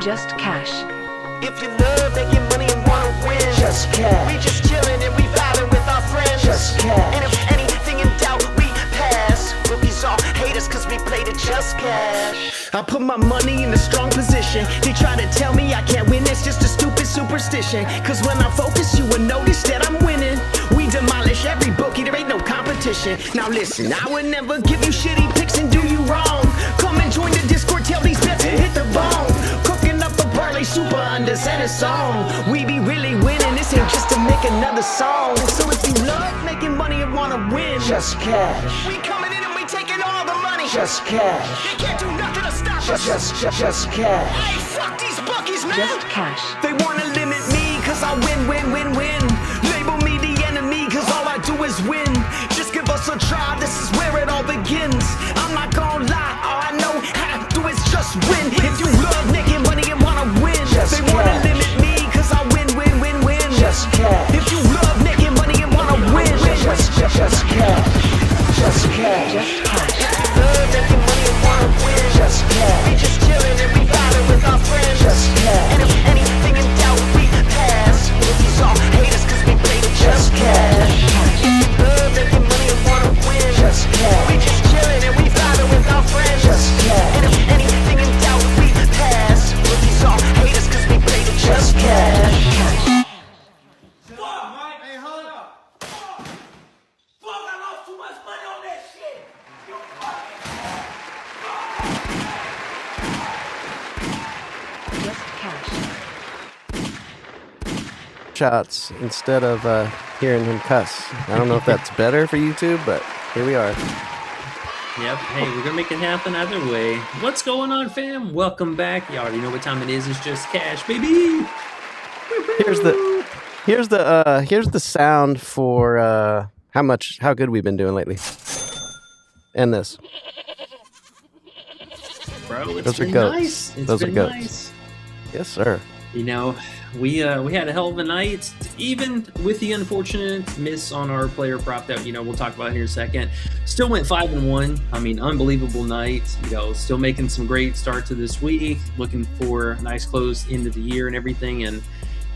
Just cash. If you love making money and wanna win, just cash. We just chillin' and we vibing with our friends, just cash. And if anything in doubt, we pass. Rookies all hate us cause we played it just cash. I put my money in a strong position. They try to tell me I can't win, it's just a stupid superstition. Cause when I focus, you will notice that I'm winning. We demolish every bookie, there ain't no competition. Now listen, I would never give you shitty picks and do you wrong. Come and join the Discord, tell these bets and hit the bone. Cooking up a parlay super unders and a song. We be really winning, this ain't just to make another song. So if you love making money and wanna win, just cash. We coming in and we taking all the money, just cash. They can't do nothing to stop us. Just cash. Hey, fuck these bookies, man. Just cash. They wanna limit me cause I win. Label me the enemy cause all I do is win. Just give us a try, this is where it all begins. I'm not gonna lie, all I know how to do is just win. If you love making money and wanna win, just they wanna cash. limit me cause I win. Just cash. If you love making money and wanna win, just cash. Just cash. Just cash. If you love making money and wanna win, just cash. We just chillin' and we vibing with our friends, just cash. And if anything in doubt, we pass. Rookies all hate us cause we played it just cash. If you love making money and wanna win, just cash. We just chillin' and we vibing with our friends, just cash. And if anything in doubt, we pass. Rookies all hate us cause we played it just cash. Hey, hold up. Fuck, I lost too much money on that shit. You Just cash. Shots instead of hearing him cuss. I don't know if that's better for YouTube, but here we are. Yep. Hey, we're gonna make it happen either way. What's going on, fam? Welcome back. You already know what time it is. It's just cash, baby. Here's the sound for how good we've been doing lately. And this. Bro, it's Those are been goats. nice. It's Those are been goats. nice. Yes, sir. You know, we had a hell of a night, even with the unfortunate miss on our player prop that, we'll talk about here in a second. Still went 5-1. I mean, unbelievable night. Still making some great start to this week. Looking for a nice close into the year and everything. And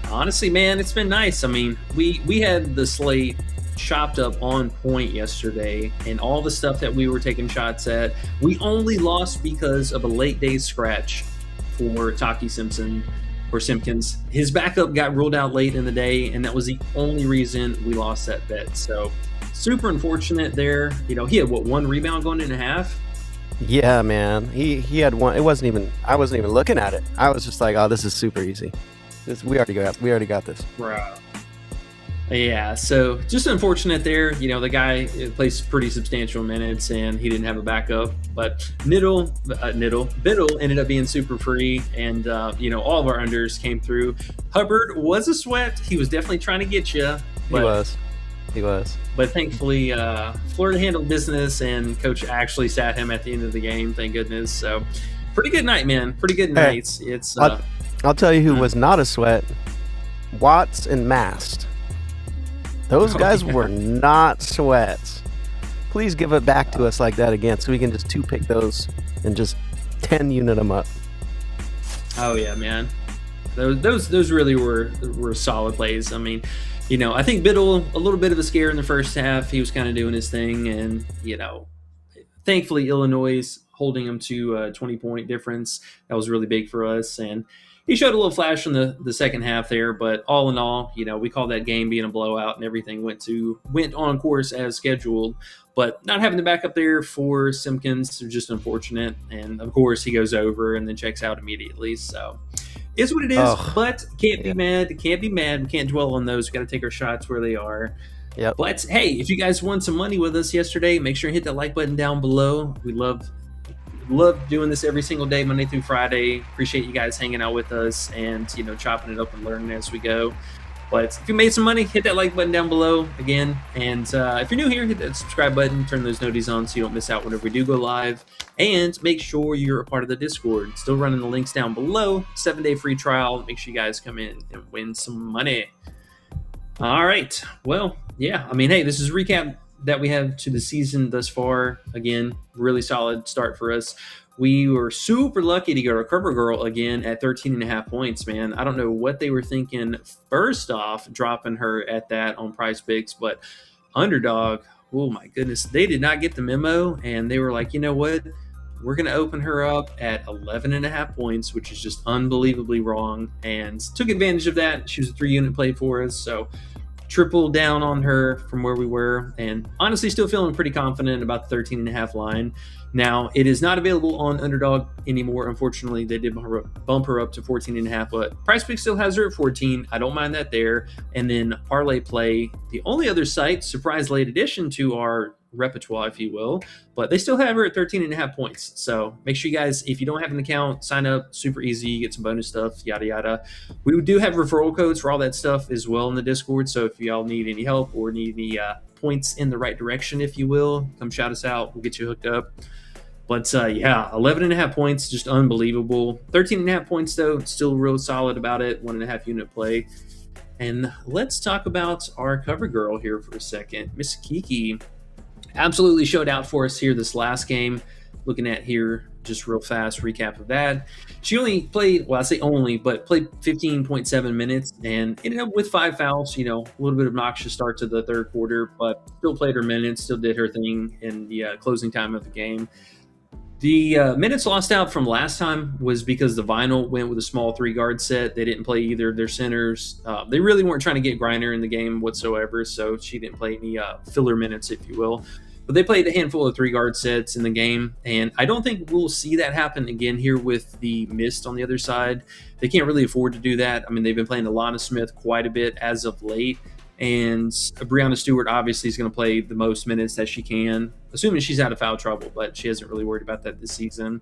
honestly, man, it's been nice. I mean, we had the slate chopped up on point yesterday, and all the stuff that we were taking shots at, we only lost because of a late day scratch for Taki Simpkins. His backup got ruled out late in the day, and that was the only reason we lost that bet. So super unfortunate there. He had one rebound going into half. Yeah, man. He had one. I wasn't even looking at it. I was just like, oh, this is super easy. We already got this. Bro. Yeah, so just unfortunate there. The guy plays pretty substantial minutes, and he didn't have a backup. But Biddle ended up being super free, and all of our unders came through. Hubbard was a sweat. He was definitely trying to get you. He was. But thankfully, Florida handled business, and coach actually sat him at the end of the game. Thank goodness. So pretty good night, man. Pretty good nights. It's. I'll tell you who was not a sweat. Watts and Mast. Those guys were not sweats. Please give it back to us like that again so we can just two-pick those and just 10-unit them up. Oh, yeah, man. Those really were solid plays. I mean, I think Biddle, a little bit of a scare in the first half. He was kind of doing his thing, and, thankfully Illinois holding him to a 20-point difference. That was really big for us, and he showed a little flash in the second half there, but all in all, we called that game being a blowout, and everything went on course as scheduled. But not having the backup there for Simpkins was just unfortunate. And of course, he goes over and then checks out immediately. So it's what it is. But can't be mad. Can't be mad. We can't dwell on those. We got to take our shots where they are. Yep. But hey, if you guys won some money with us yesterday, make sure and hit that like button down below. We love doing this every single day, Monday through Friday. Appreciate you guys hanging out with us and chopping it up and learning as we go. But if you made some money, hit that like button down below again. And if you're new here, hit that subscribe button, turn those notifications on so you don't miss out whenever we do go live. And make sure you're a part of the Discord. Still running the links down below. 7-day free trial. Make sure you guys come in and win some money. All right. Well, yeah. I mean, hey, this is a recap that we have to the season thus far. Again, really solid start for us. We were super lucky to get our cover girl again at 13.5 points, man. I don't know what they were thinking first off, dropping her at that on Prize Picks, but Underdog, oh my goodness, they did not get the memo, and they were like, you know what? We're going to open her up at 11.5 points, which is just unbelievably wrong, and took advantage of that. She was a 3-unit play for us, so triple down on her from where we were, and honestly still feeling pretty confident about the 13.5 line. Now, it is not available on Underdog anymore. Unfortunately, they did bump her up to 14.5, but Prize Pick still has her at 14. I don't mind that there. And then Parlay Play, the only other site, surprise late addition to our repertoire, if you will, but they still have her at 13.5 points. So make sure you guys, if you don't have an account, sign up. Super easy. You get some bonus stuff, yada, yada. We do have referral codes for all that stuff as well in the Discord. So if y'all need any help or need any points in the right direction, if you will, come shout us out. We'll get you hooked up. But yeah, 11.5 points, just unbelievable. 13.5 points, though, still real solid about it. 1.5 unit play. And let's talk about our cover girl here for a second. Miss Kiki absolutely showed out for us here this last game. Looking at here, just real fast recap of that. She only played, well, I say only, but played 15.7 minutes and ended up with 5 fouls. You know, a little bit obnoxious start to the third quarter, but still played her minutes, still did her thing in the closing time of the game. The minutes lost out from last time was because the Vinyl went with a small 3-guard set. They didn't play either of their centers. They really weren't trying to get Griner in the game whatsoever, so she didn't play any filler minutes, if you will. But they played a handful of 3-guard sets in the game, and I don't think we'll see that happen again here with the Mist on the other side. They can't really afford to do that. I mean, they've been playing Alana Smith quite a bit as of late, and Breanna Stewart obviously is going to play the most minutes that she can, assuming she's out of foul trouble, but she hasn't really worried about that this season.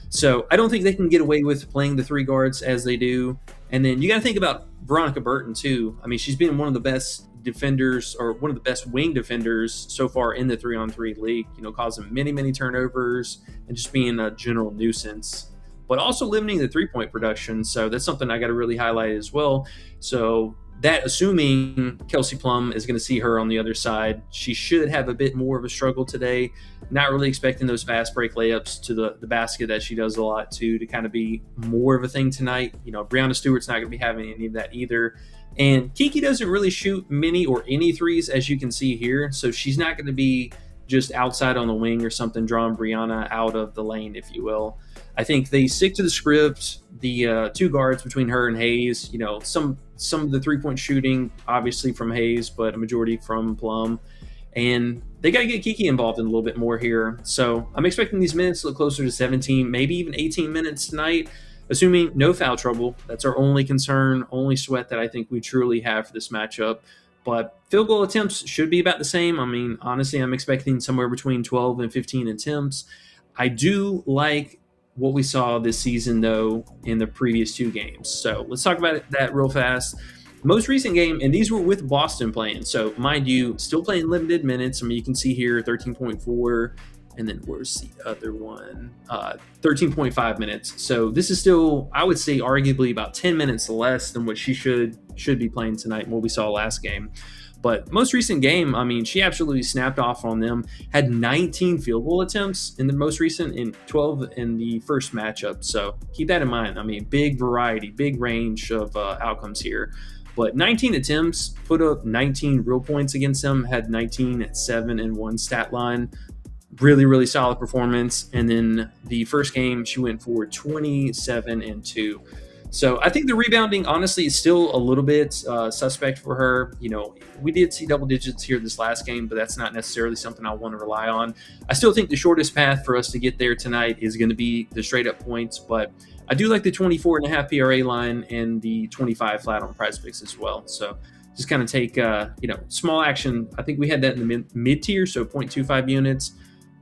So I don't think they can get away with playing the 3 guards as they do. And then you got to think about Veronica Burton too. I mean, she's been one of the best defenders, or one of the best wing defenders so far in the 3-on-3 league, you know, causing many turnovers and just being a general nuisance, but also limiting the 3-point production. So that's something I got to really highlight as well. So that, assuming Kelsey Plum is going to see her on the other side, she should have a bit more of a struggle today. Not really expecting those fast break layups to the basket that she does a lot to kind of be more of a thing tonight. You know, Breanna Stewart's not going to be having any of that either. And Kiki doesn't really shoot many or any threes, as you can see here. So she's not going to be just outside on the wing or something, drawing Breanna out of the lane, if you will. I think they stick to the script, the 2 guards between her and Hayes. You know, some of the 3-point shooting, obviously from Hayes, but a majority from Plum. And they got to get Kiki involved in a little bit more here. So I'm expecting these minutes to look closer to 17, maybe even 18 minutes tonight, assuming no foul trouble. That's our only concern, only sweat that I think we truly have for this matchup. But field goal attempts should be about the same. I mean, honestly, I'm expecting somewhere between 12 and 15 attempts. I do like what we saw this season, though, in the previous 2 games. So let's talk about that real fast. Most recent game, and these were with Boston playing. So mind you, still playing limited minutes. I mean, you can see here 13.4, and then where's the other one? 13.5 minutes. So this is still, I would say, arguably about 10 minutes less than what she should be playing tonight and what we saw last game. But most recent game, I mean, she absolutely snapped off on them. Had 19 field goal attempts in the most recent, and 12 in the first matchup. So keep that in mind. I mean, big variety, big range of outcomes here. But 19 attempts, put up 19 real points against them, had 19 at 7 and 1 stat line. Really solid performance. And then the first game, she went for 27 and 2. So I think the rebounding, honestly, is still a little bit suspect for her. You know, we did see double digits here this last game, but that's not necessarily something I want to rely on. I still think the shortest path for us to get there tonight is going to be the straight up points, but I do like the 24.5 PRA line and the 25 flat on Prize Picks as well. So just kind of take, small action. I think we had that in the mid tier, so 0.25 units.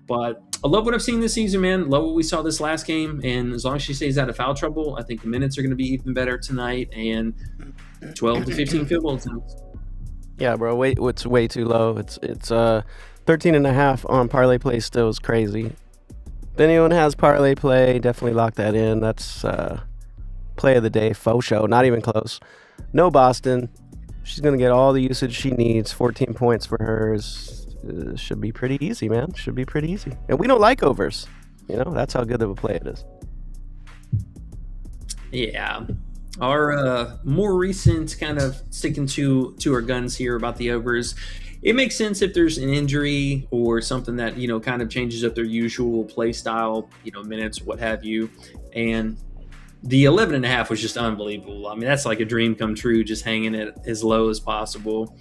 But I love what I've seen this season, man. Love what we saw this last game. And as long as she stays out of foul trouble, I think the minutes are going to be even better tonight. And 12 to 15 field goal attempts. Yeah, bro. It's way too low. It's 13.5 on Parlay Play still is crazy. If anyone has Parlay Play, definitely lock that in. That's play of the day, faux show. Not even close. No Boston. She's going to get all the usage she needs. 14 points for hers. Should be pretty easy, man. Should be pretty easy. And we don't like overs. That's how good of a play it is. Yeah. Our more recent kind of sticking to our guns here about the overs. It makes sense if there's an injury or something that, kind of changes up their usual play style, minutes, what have you. And the 11.5 was just unbelievable. I mean, that's like a dream come true, just hanging it as low as possible.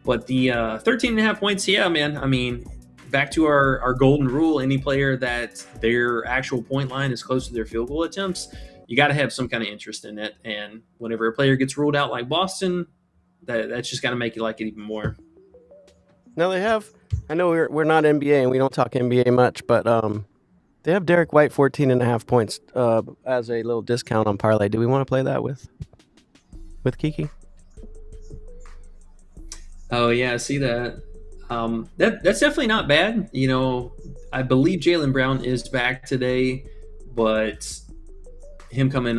But the 13.5 points, yeah, man. I mean, back to our golden rule, any player that their actual point line is close to their field goal attempts, you got to have some kind of interest in it. And whenever a player gets ruled out like Boston, that's just got to make you like it even more. Now they have, I know we're not NBA and we don't talk NBA much, but they have Derek White 14.5 points as a little discount on parlay. Do we want to play that with Kiki? Oh yeah, I see that. That's definitely not bad. I believe Jaylen Brown is back today, but him coming,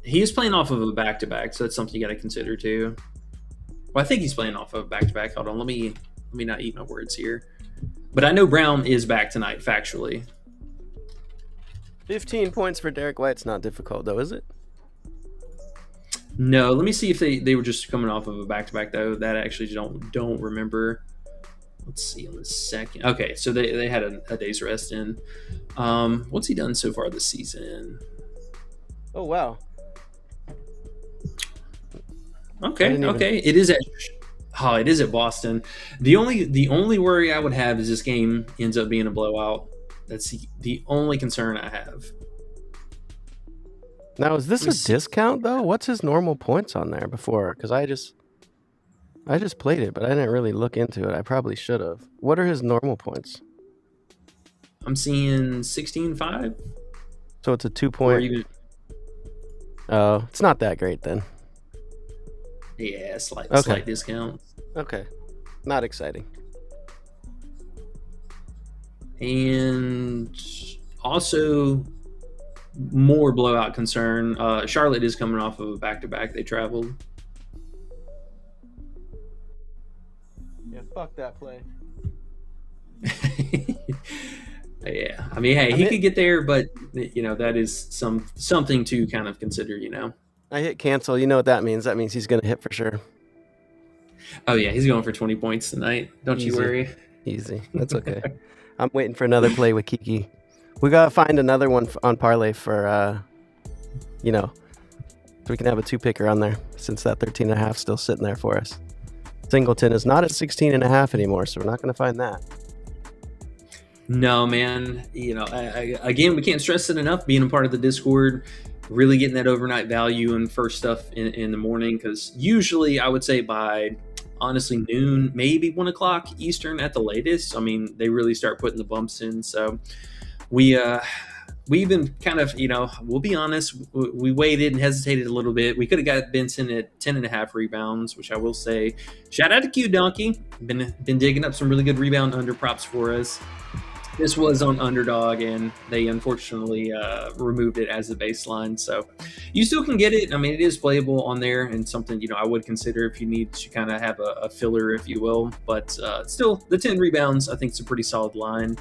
he is playing off of a back-to-back, so that's something you got to consider too. Well, I think he's playing off of a back-to-back. Hold on, let me not eat my words here. But I know Brown is back tonight, factually. 15 points for Derek White's not difficult, though, is it? No, let me see if they were just coming off of a back-to-back, though. That I actually don't remember. Let's see in a second. Okay, so they had a day's rest in. What's he done so far this season? Oh, wow. Okay. It is at Boston. The only worry I would have is this game ends up being a blowout. That's the only concern I have. Now, is this a discount though? What's his normal points on there before? Because I just played it, but I didn't really look into it. I probably should have. What are his normal points? I'm seeing 16.5. So it's a 2-point. Oh, it's not that great then. Yeah, slight discount. Okay, not exciting. And also more blowout concern. Charlotte is coming off of a back-to-back. They traveled. Yeah, fuck that play. Yeah, I mean, hey, he could get there, but that is something to kind of consider. I hit cancel. You know what that means? That means he's gonna hit for sure. Oh yeah, he's going for 20 points tonight. Don't you worry. Easy. That's okay. I'm waiting for another play with Kiki. We gotta find another one on parlay for, so we can have a 2-picker on there since that 13.5 is still sitting there for us. Singleton is not at 16.5 anymore, so we're not gonna find that. No, man. Again, we can't stress it enough. Being a part of the Discord, really getting that overnight value and first stuff in the morning, because usually I would say by honestly noon, maybe 1 o'clock Eastern at the latest. I mean, they really start putting the bumps in. So we even kind of, we'll be honest, we waited and hesitated a little bit. We could have got Benson at 10.5 rebounds, which I will say, shout out to Q Donkey. Been digging up some really good rebound under props for us. This was on Underdog, and they unfortunately removed it as a baseline. So you still can get it. I mean, it is playable on there and something, I would consider if you need to kind of have a filler, if you will. But still, the 10 rebounds, I think, is a pretty solid line.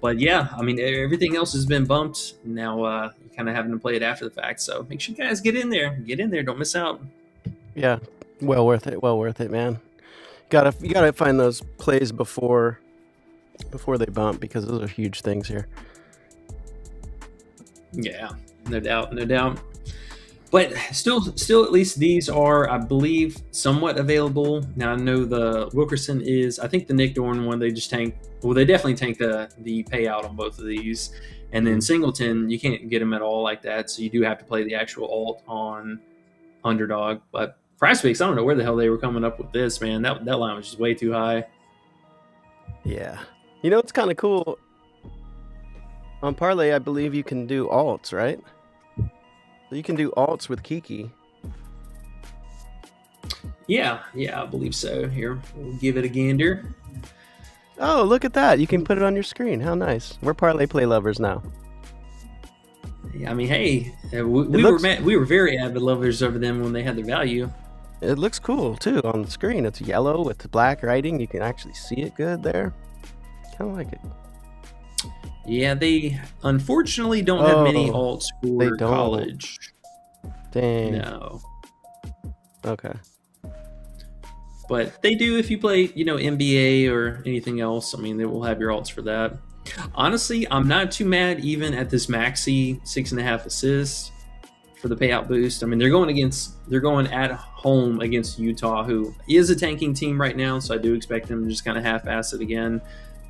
But yeah, I mean, everything else has been bumped. Now you're kind of having to play it after the fact. So make sure you guys get in there. Don't miss out. Yeah, well worth it, man. You gotta find those plays before they bump, because those are huge things here. Yeah, no doubt. But still, at least these are, I believe, somewhat available. Now I know the Wilkerson is, I think the Nick Dorn one, they just tanked. Well, they definitely tanked the payout on both of these. And then Singleton, you can't get him at all like that, so you do have to play the actual alt on Underdog. But PrizePicks, I don't know where the hell they were coming up with this, man. That line was just way too high. Yeah. It's kind of cool. On Parlay, I believe you can do alts, right? So you can do alts with Kiki. Yeah, I believe so. Here, we'll give it a gander. Oh, look at that. You can put it on your screen. How nice. We're Parlay Play lovers now. Yeah, I mean, hey, we were very avid lovers over them when they had the value. It looks cool, too, on the screen. It's yellow with the black writing. You can actually see it good there. Kind of like it. Yeah, they unfortunately don't have many alts they for don't. college. Dang. No. Okay. But they do if you play, NBA or anything else. I mean, they will have your alts for that. Honestly, I'm not too mad even at this maxi 6.5 assists for the payout boost. I mean, they're going at home against Utah, who is a tanking team right now, so I do expect them to just kind of half-ass it again.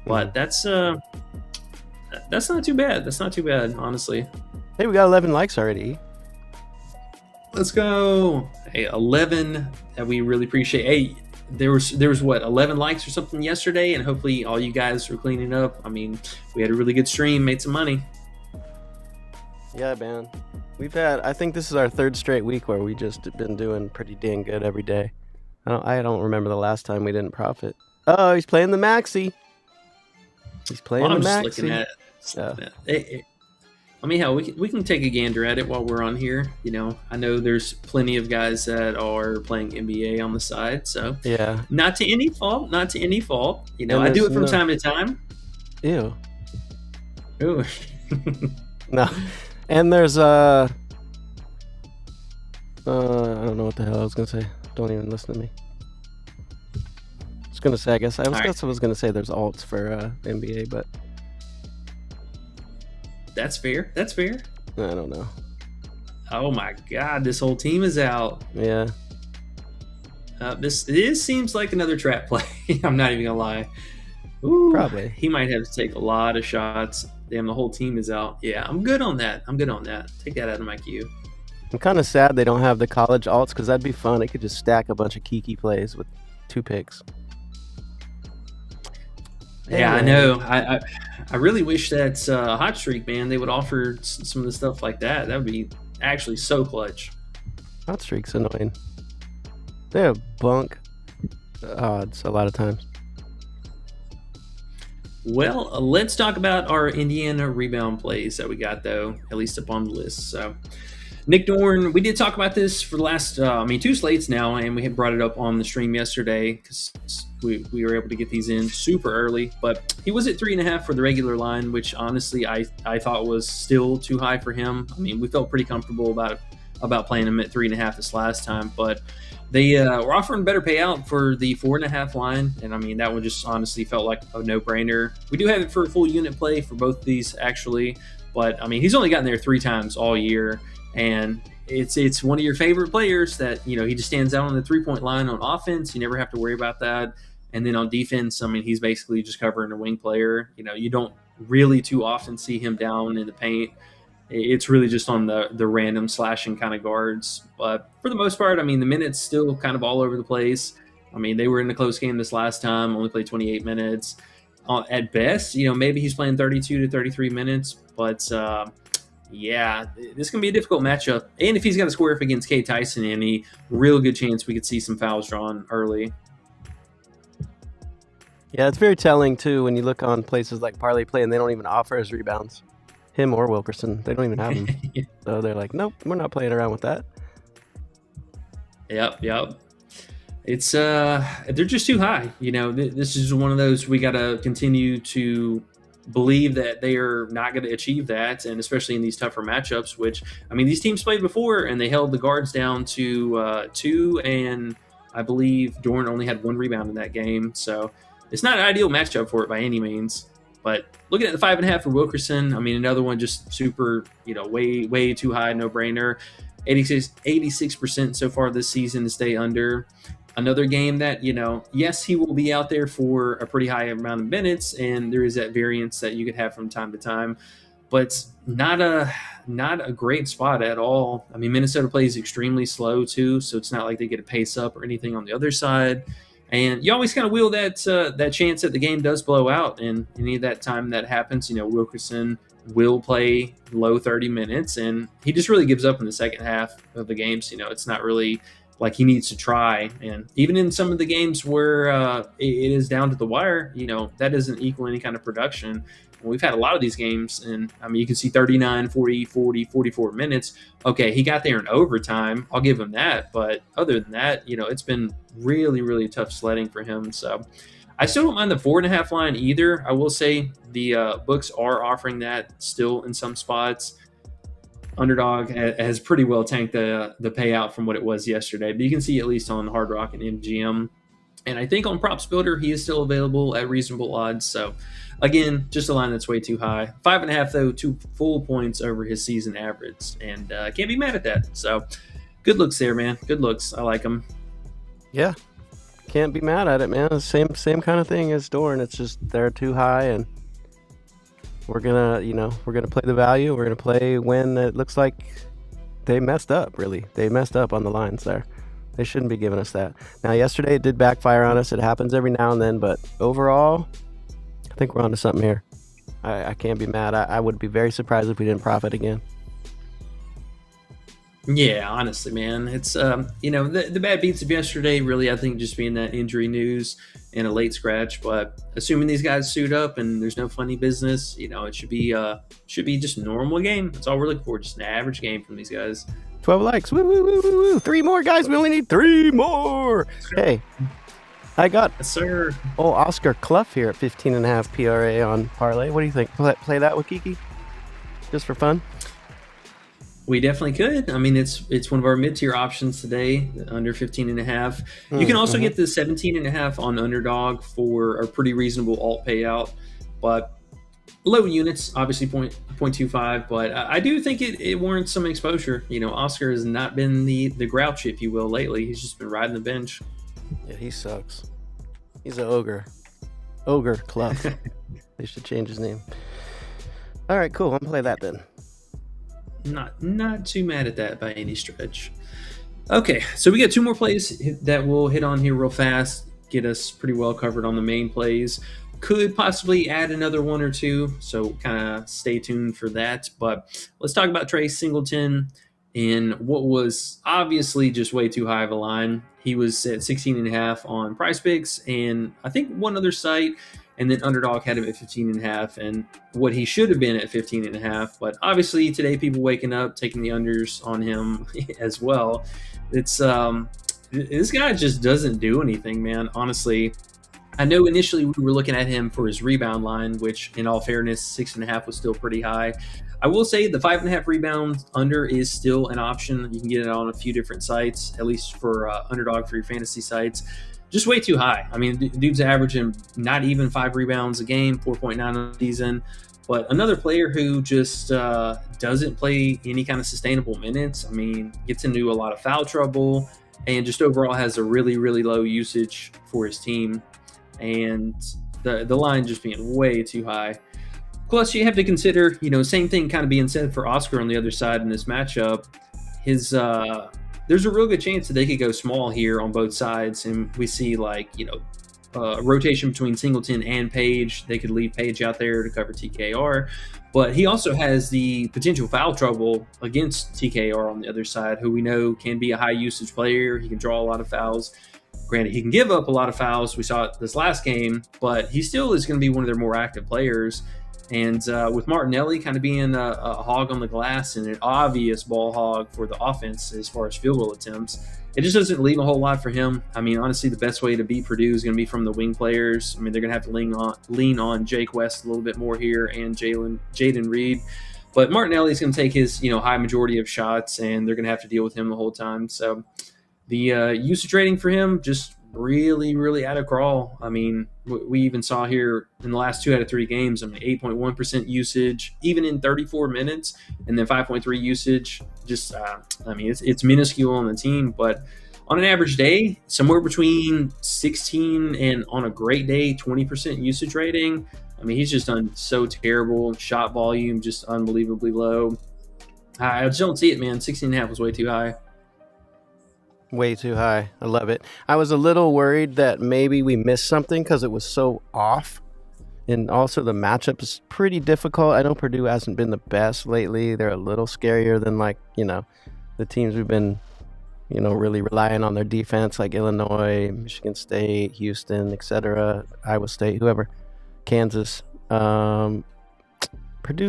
But that's not too bad. That's not too bad, honestly. Hey, we got 11 likes already. Let's go. Hey, 11 that we really appreciate. Hey, there was what, 11 likes or something yesterday, and hopefully all you guys are cleaning up. I mean, we had a really good stream, made some money. Yeah, man. I think this is our third straight week where we just been doing pretty dang good every day. I don't remember the last time we didn't profit. Oh, he's playing the maxi. He's playing I'm the just maxi. looking at Yeah. I mean, hell, we can take a gander at it while we're on here. I know there's plenty of guys that are playing NBA on the side, so Yeah. not to any fault. I do there's it from time to time. Ew. Ooh. No. And there's I don't know what the hell I was gonna say. Don't even listen to me. I was gonna say, I guess I was gonna say there's alts for NBA, but That's fair. I don't know. Oh my God, this whole team is out. Yeah. This seems like another trap play. I'm not even gonna lie. Ooh, Probably. he might have to take a lot of shots. Damn, the whole team is out. Yeah, I'm good on that. Take that out of my queue. I'm kind of sad they don't have the college alts because that'd be fun. They could just stack a bunch of Kiki plays with 2 picks. Yeah, I Anyway. know. I really wish that Hot Streak, man, they would offer some of the stuff like that. That would be actually so clutch. Hot Streak's annoying. They have bunk odds a lot of times. Well, let's talk about our Indiana rebound plays that we got, though, at least up on the list. So, Nick Dorn, we did talk about this for the last, 2 slates now, and we had brought it up on the stream yesterday because we were able to get these in super early. But he was at 3.5 for the regular line, which honestly I thought was still too high for him. I mean, we felt pretty comfortable about playing him at 3.5 this last time, but they were offering better payout for the 4.5 line, and I mean that one just honestly felt like a no-brainer. We do have it for a full unit play for both these actually, but I mean he's only gotten there 3 times all year, and it's one of your favorite players that he just stands out on the 3-point line on offense. You never have to worry about that, and then on defense, I mean he's basically just covering a wing player. You don't really too often see him down in the paint. It's really just on the random slashing kind of guards. But for the most part, I mean, the minutes still kind of all over the place. I mean, they were in a close game this last time, only played 28 minutes. At best, maybe he's playing 32 to 33 minutes. But, yeah, this can be a difficult matchup. And if he's got to square up against K. Tyson, any real good chance we could see some fouls drawn early. Yeah, it's very telling, too, when you look on places like Parlay Play and they don't even offer his rebounds. Him or Wilkerson. They don't even have him. So they're like, nope, we're not playing around with that. Yep. It's they're just too high. This is one of those we got to continue to believe that they are not going to achieve that, and especially in these tougher matchups, which, I mean, these teams played before and they held the guards down to 2, and I believe Dorn only had 1 rebound in that game. So it's not an ideal matchup for it by any means. But looking at the 5.5 for Wilkerson, I mean, another one just super, way too high, no brainer. 86% so far this season to stay under. Another game that, yes, he will be out there for a pretty high amount of minutes, and there is that variance that you could have from time to time, but not a great spot at all. I mean, Minnesota plays extremely slow too, so it's not like they get a pace up or anything on the other side. And you always kind of wheel that chance that the game does blow out. And any of that time that happens, Wilkerson will play low 30 minutes, and he just really gives up in the second half of the games. It's not really like he needs to try. And even in some of the games where it is down to the wire, that doesn't equal any kind of production. We've had a lot of these games, and I mean, you can see 39, 40, 40, 44 minutes. Okay, he got there in overtime. I'll give him that. But other than that, it's been really, really tough sledding for him. So I still don't mind the 4.5 line either. I will say the books are offering that still in some spots. Underdog has pretty well tanked the payout from what it was yesterday, but you can see at least on Hard Rock and MGM. And I think on Props Builder, he is still available at reasonable odds. So, again, just a line that's way too high. 5.5, though, 2 full points over his season average. And can't be mad at that. So, good looks there, man. Good looks. I like him. Yeah. Can't be mad at it, man. Same kind of thing as Dorn. It's just they're too high, and we're gonna play the value. We're gonna play when it looks like they messed up. Really, they messed up on the lines there. They shouldn't be giving us that. Now, yesterday it did backfire on us. It happens every now and then, but overall, I think we're onto something here. I can't be mad. I would be very surprised if we didn't profit again. Yeah, honestly, man, it's the bad beats of yesterday really, I think, just being that injury news and a late scratch. But assuming these guys suit up and there's no funny business, it should be just a normal game. That's all we're looking for, just an average game from these guys. 12 likes, woo woo woo woo woo! 3 more, guys. We only need 3 more. Hey, I got sir. Oh, Oscar Clough here at 15.5 PRA on parlay. What do you think? Play that with Kiki, just for fun. We definitely could. I mean, it's one of our mid-tier options today, under 15.5. You can also get the 17.5 on Underdog for a pretty reasonable alt payout, but low units, obviously 0.25. But I do think it warrants some exposure. Oscar has not been the grouch, if you will, lately. He's just been riding the bench. Yeah, he sucks. He's an ogre. Ogre Clough. They should change his name. All right, cool. I'm gonna play that then. Not too mad at that by any stretch. Okay, so we got 2 more plays that we'll hit on here real fast, get us pretty well covered on the main plays. Could possibly add another 1 or 2, so kind of stay tuned for that. But let's talk about Trace Singleton in what was obviously just way too high of a line. He was at 16.5 on PrizePicks and I think one other site. And then Underdog had him at 15.5 and what he should have been at 15.5. But obviously today people waking up, taking the unders on him as well. It's this guy just doesn't do anything, man. Honestly, I know initially we were looking at him for his rebound line, which in all fairness, 6.5 was still pretty high. I will say the 5.5 rebounds under is still an option. You can get it on a few different sites, at least for Underdog for your fantasy sites. Just way too high. I mean, dude's averaging not even 5 rebounds a game, 4.9 on the season. But another player who just doesn't play any kind of sustainable minutes. I mean, gets into a lot of foul trouble and just overall has a really, really low usage for his team. And the line just being way too high. Plus, you have to consider, same thing kind of being said for Oscar on the other side in this matchup. There's a real good chance that they could go small here on both sides, and we see a rotation between Singleton and Page. They could leave Page out there to cover TKR, but he also has the potential foul trouble against TKR on the other side, who we know can be a high usage player. He can draw a lot of fouls. Granted, he can give up a lot of fouls. We saw it this last game, but he still is going to be one of their more active players. And with Martinelli kind of being a hog on the glass and an obvious ball hog for the offense as far as field goal attempts, it just doesn't leave a whole lot for him. I mean, honestly, the best way to beat Purdue is going to be from the wing players. I mean, they're going to have to lean on Jake West a little bit more here and Jaden Reed. But Martinelli is going to take his high majority of shots, and they're going to have to deal with him the whole time. So the usage rating for him just really, really out of crawl. I mean, we even saw here in the last 2 out of 3 games, 8.1% usage, even in 34 minutes, and then 5.3 usage. Just, it's minuscule on the team, but on an average day, somewhere between 16 and on a great day, 20% usage rating. I mean, he's just done so terrible. Shot volume just unbelievably low. I just don't see it, man. 16.5 was way too high. Way too high. I love it. I was a little worried that maybe we missed something because it was so off. And also the matchup is pretty difficult. I know Purdue hasn't been the best lately. They're a little scarier than the teams we've been, really relying on their defense, like Illinois, Michigan State, Houston, etc., Iowa State, whoever, Kansas. Purdue's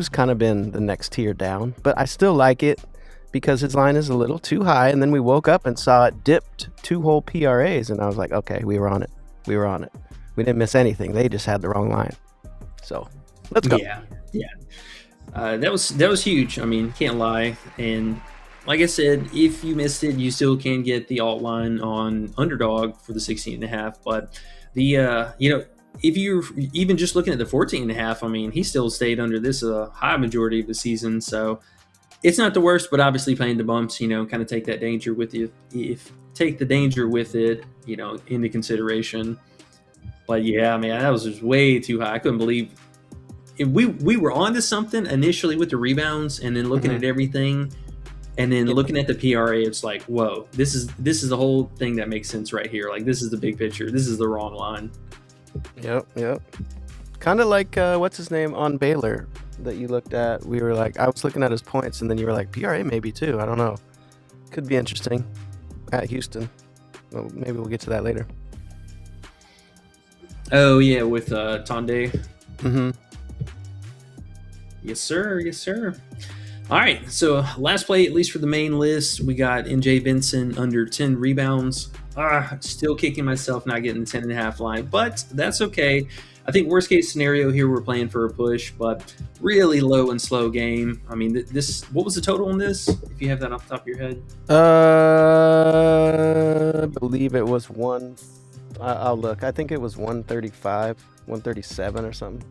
kind of been the next tier down, but I still like it because his line is a little too high. And then we woke up and saw it dipped 2 whole PRAs, and I was like, okay, we were on it. We didn't miss anything. They just had the wrong line. So let's go. Yeah. That was huge. I mean, can't lie. And like I said, if you missed it, you still can get the alt line on Underdog for the 16.5. But the if you're even just looking at the 14.5, I mean, he still stayed under this a high majority of the season. So it's not the worst, but obviously playing the bumps, kind of take that danger with you. Take the danger with it, into consideration. But yeah, man, that was just way too high. I couldn't believe we were onto something initially with the rebounds, and then looking at everything, and then looking at the PRA, it's like, whoa, this is the whole thing that makes sense right here. Like, this is the big picture. This is the wrong line. Yep. Kind of like what's his name on Baylor that you looked at. We were like, I was looking at his points, and then you were like, PRA maybe too. I don't know. Could be interesting at Houston. Well, maybe we'll get to that later. Oh yeah, with Tonde. Mm-hmm. Yes, sir. All right, so last play, at least for the main list, we got NJ Benson under 10 rebounds. Still kicking myself not getting the 10.5 line, but that's okay. I think worst case scenario here, we're playing for a push, but really low and slow game. I mean, what was the total on this, if you have that off the top of your head? I believe it was I'll look. I think it was 135, 137 or something.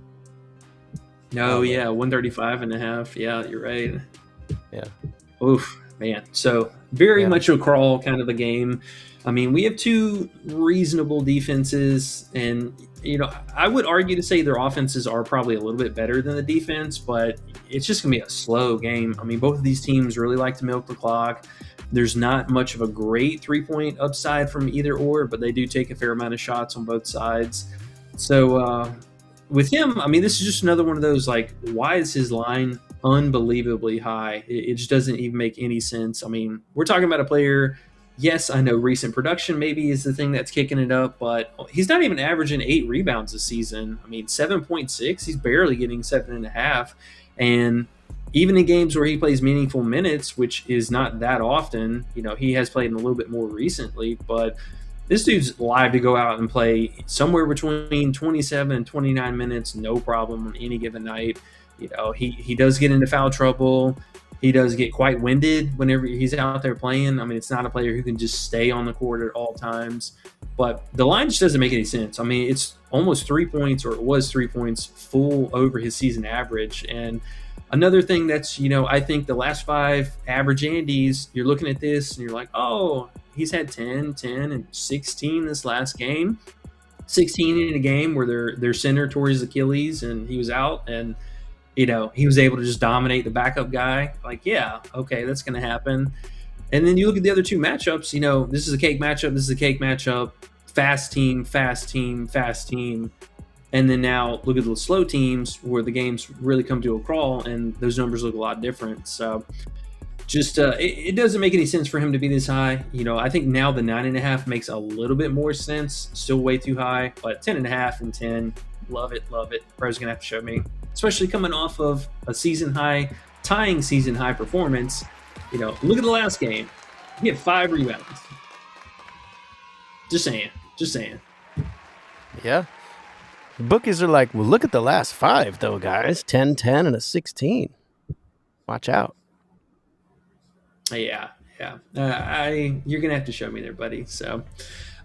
No, yeah, 135.5. Yeah, you're right. Yeah. Oof, man. So very much a crawl kind of a game. I mean, we have two reasonable defenses, and I would argue to say their offenses are probably a little bit better than the defense, but it's just gonna be a slow game. I mean, both of these teams really like to milk the clock. There's not much of a great 3-point upside from either or, but they do take a fair amount of shots on both sides. So with him, I mean, this is just another one of those, like, why is his line unbelievably high? It just doesn't even make any sense. I mean, we're talking about a player. Yes, I know recent production maybe is the thing that's kicking it up, but he's not even averaging 8 rebounds this season. I mean, 7.6, he's barely getting 7.5. And even in games where he plays meaningful minutes, which is not that often, he has played in a little bit more recently, but this dude's live to go out and play somewhere between 27 and 29 minutes, no problem on any given night. He does get into foul trouble. He does get quite winded whenever he's out there playing. I mean, it's not a player who can just stay on the court at all times. But the line just doesn't make any sense. I mean, it's almost 3 points, or it was 3 points full over his season average. And another thing that's, I think the last 5 average Andes, you're looking at this and you're like, oh, he's had 10, and 16 this last game. 16 in a game where their center tore his Achilles and he was out, and he was able to just dominate the backup guy. Like, yeah, okay, that's going to happen. And then you look at the other two matchups, this is a cake matchup, fast team. And then now look at the slow teams where the games really come to a crawl, and those numbers look a lot different. So just it doesn't make any sense for him to be this high. I think now the 9.5 makes a little bit more sense. Still way too high, but 10.5 and 10, love it. Bro's going to have to show me. Especially coming off of a tying season high performance. Look at the last game. He had 5 rebounds. Just saying. Yeah. Bookies are like, well, look at the last 5 though, guys. 10, 10, and a 16. Watch out. Yeah. You're gonna have to show me there, buddy. So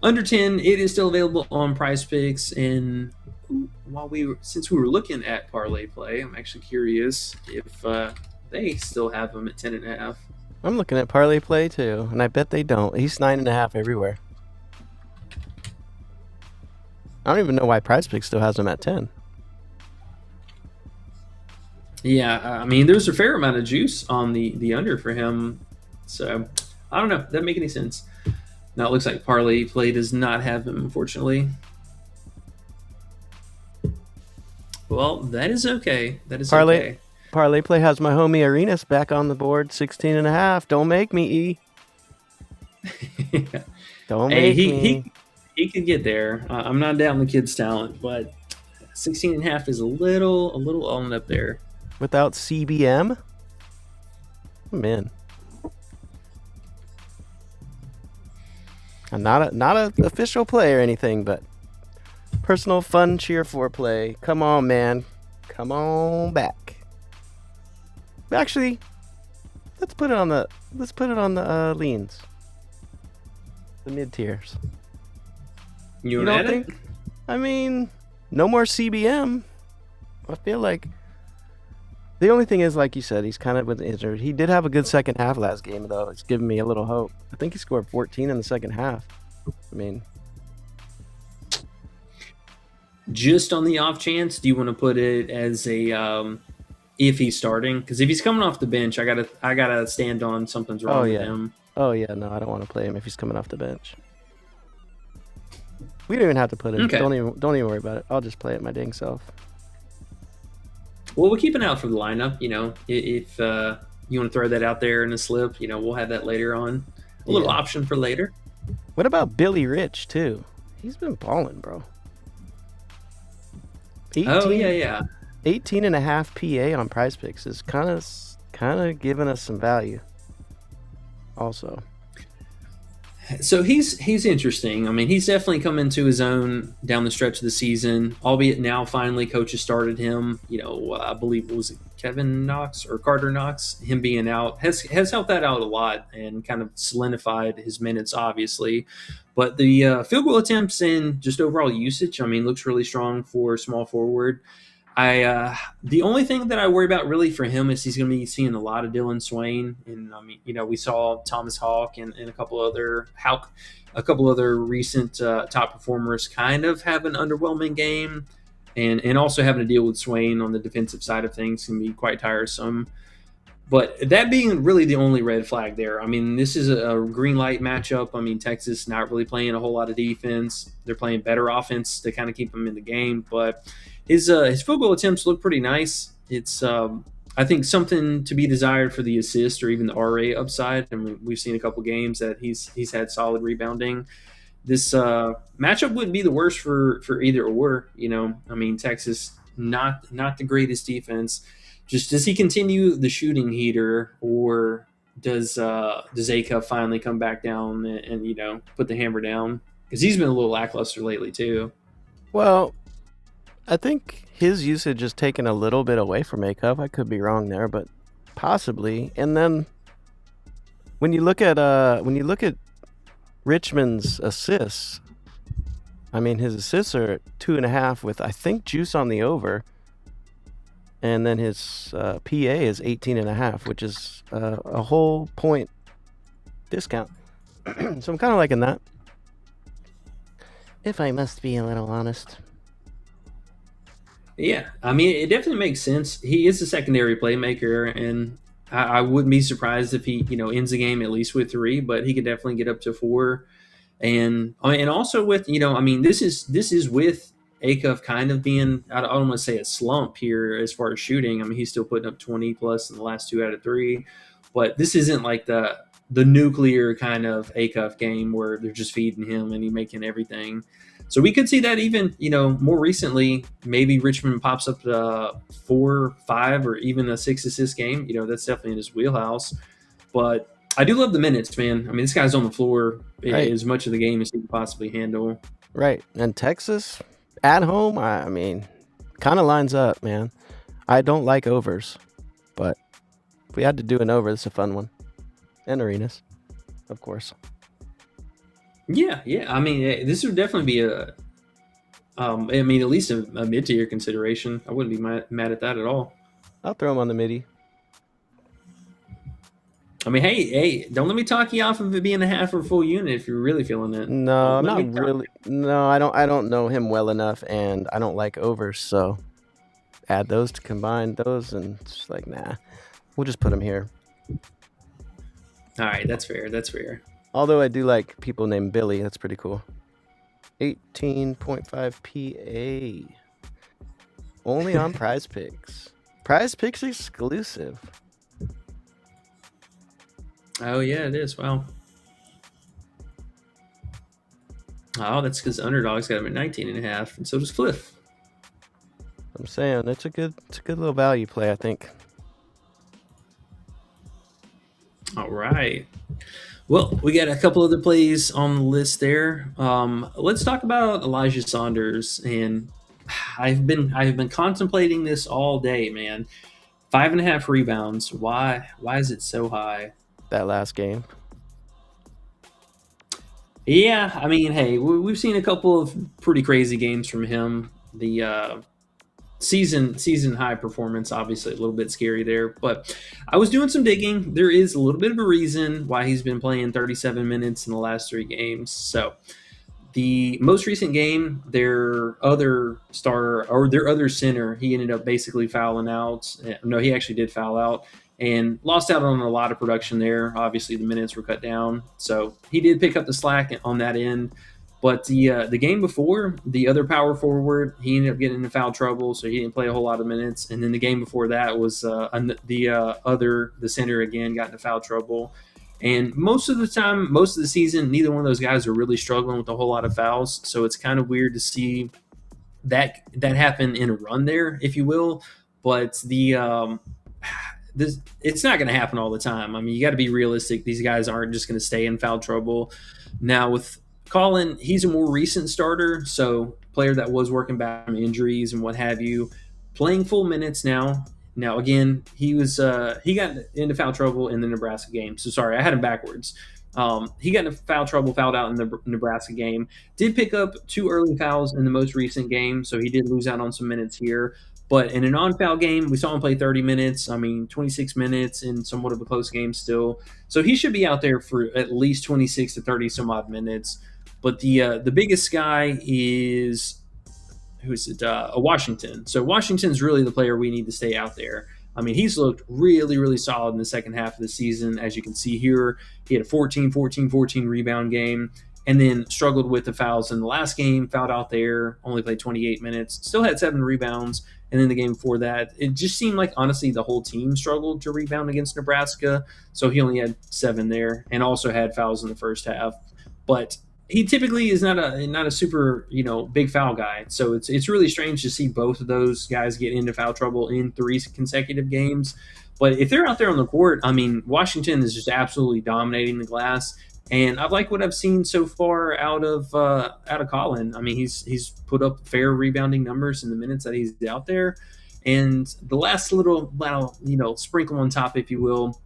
under 10, it is still available on Prize Picks, and since we were looking at parlay play, I'm actually curious if they still have them at 10.5. I'm looking at parlay play too, and I bet they don't. He's 9.5 everywhere. I don't even know why Prize Picks still has him at 10. Yeah, I mean, there's a fair amount of juice on the under for him, so I don't know. Doesn't make any sense. Now it looks like parlay play does not have him, unfortunately. Well, that is okay. Okay. Parlay play has my homie Arenas back on the board, 16.5. Don't make me, E. Don't make me. He could get there. I'm not doubting the kid's talent, but 16.5 is a little on up there. Without CBM? Man. I'm not an official play or anything, but Personal fun cheer foreplay. Come on, man. Come on back. Actually, let's put it on the leans. The mid tiers. You don't don't think? I mean, no more CBM. I feel like the only thing is, like you said, he's kind of with injured. He did have a good second half last game, though. It's giving me a little hope. I think he scored 14 in the second half. I mean, Just on the off chance, do you want to put it as a if he's starting? Because if he's coming off the bench, I gotta stand on something's wrong with him. Oh yeah, no, I don't want to play him if he's coming off the bench. We don't even have to put him. Okay. Don't even worry about it. I'll just play it my dang self. Well, we'll keep an eye out for the lineup. You know, if you want to throw that out there in a slip, you know, we'll have that later on. A little option for later. What about Billy Rich too? He's been balling, bro. 18 and a half PA on Prize Picks is kind of giving us some value. Also, so he's interesting. I mean, he's definitely come into his own down the stretch of the season. Albeit now, finally, coaches started him. You know, I believe it was Kevin Knox or Carter Knox. Him being out has helped that out a lot and kind of solidified his minutes, obviously. But the field goal attempts and just overall usage, I mean, looks really strong for small forward. The only thing that I worry about really for him is he's going to be seeing a lot of Dylan Swain, and I mean, you know, we saw Thomas Hawk and a couple other recent top performers kind of have an underwhelming game, and also having to deal with Swain on the defensive side of things can be quite tiresome. But that being really the only red flag there, I mean, this is a green light matchup. I mean, Texas not really playing a whole lot of defense. They're playing better offense to kind of keep them in the game. But his field goal attempts look pretty nice. It's, I think, something to be desired for the assist or even the RA upside. I mean, we've seen a couple games that he's had solid rebounding. This matchup wouldn't be the worst for either or. You know, I mean, Texas not the greatest defense. Just does he continue the shooting heater, or does Acuff finally come back down and you know, put the hammer down? Because he's been a little lackluster lately too. well, I think his usage is taken a little bit away from Acuff. I could be wrong there, but possibly. And then when you look at Richmond's assists, I mean, his assists are 2.5 with, I think, juice on the over. And then his PA is 18.5, which is a whole point discount. So I'm kind of liking that, if I must be a little honest. Yeah, I mean, it definitely makes sense. He is a secondary playmaker, and I wouldn't be surprised if he, you know, ends the game at least with 3, but he could definitely get up to 4. And also with, you know, I mean, this is with Acuff kind of being, I don't want to say a slump here as far as shooting. I mean, he's still putting up 20 plus in the last 2 out of 3, but this isn't like the nuclear kind of Acuff game where they're just feeding him and he's making everything. So we could see that even, you know, more recently, maybe Richmond pops up to 4, 5, or even a 6 assist game. You know, that's definitely in his wheelhouse. But I do love the minutes, man. I mean, this guy's on the floor as much of the game as he can possibly handle. Right. And Texas at home, I mean, kind of lines up, man. I don't like overs, but if we had to do an over, it's a fun one. And arenas, of course. Yeah. I mean, this would definitely be I mean, at least a mid-tier consideration. I wouldn't be mad at that at all. I'll throw him on the midi. I mean, hey, don't let me talk you off of it being a half or full unit if you're really feeling it. No, I'm not really. No, I don't know him well enough, and I don't like overs. So add those to combine those, and it's just like, nah, we'll just put him here. All right, that's fair. Although I do like people named Billy. That's pretty cool. 18.5 PA. Only on Prize Picks. Prize Picks exclusive. Oh, yeah, it is. Wow. Oh, that's because Underdog's got him at 19.5, and so does Cliff. I'm saying it's a good little value play, I think. All right. Well, we got a couple other plays on the list there. Let's talk about Elijah Saunders, and I've been contemplating this all day, man. 5.5 rebounds. Why is it so high? That last game. Yeah, I mean, hey, we've seen a couple of pretty crazy games from him. The season high performance, obviously a little bit scary there. But I was doing some digging. There is a little bit of a reason why he's been playing 37 minutes in the last 3 games. So the most recent game, their other star or their other center, he ended up basically fouling out. No, he actually did foul out and lost out on a lot of production there. Obviously, the minutes were cut down, so he did pick up the slack on that end. But the game before, the other power forward, he ended up getting into foul trouble, so he didn't play a whole lot of minutes. And then the game before that was the center again got into foul trouble. And most of the time, most of the season, neither one of those guys are really struggling with a whole lot of fouls. So it's kind of weird to see that happen in a run there, if you will. But it's not going to happen all the time. I mean, you got to be realistic. These guys aren't just going to stay in foul trouble. Now with Colin, he's a more recent starter, so player that was working back from injuries and what have you, playing full minutes now. Now again, he got into foul trouble in the Nebraska game. So sorry, I had him backwards. He got into foul trouble, fouled out in the Nebraska game. Did pick up 2 early fouls in the most recent game, so he did lose out on some minutes here. But in a non-foul game, we saw him play 30 minutes. I mean, 26 minutes in somewhat of a close game still. So he should be out there for at least 26 to 30 some odd minutes. But the biggest guy is Washington. So Washington's really the player we need to stay out there. I mean, he's looked really, really solid in the second half of the season. As you can see here, he had a 14 rebound game and then struggled with the fouls in the last game, fouled out there, only played 28 minutes, still had 7 rebounds. And then the game before that, it just seemed like, honestly, the whole team struggled to rebound against Nebraska. So he only had 7 there and also had fouls in the first half. But he typically is not a super big foul guy, so it's really strange to see both of those guys get into foul trouble in 3 consecutive games. But if they're out there on the court, I mean, Washington is just absolutely dominating the glass, and I like what I've seen so far out of Colin. I mean, he's put up fair rebounding numbers in the minutes that he's out there, and the last little sprinkle on top, if you will.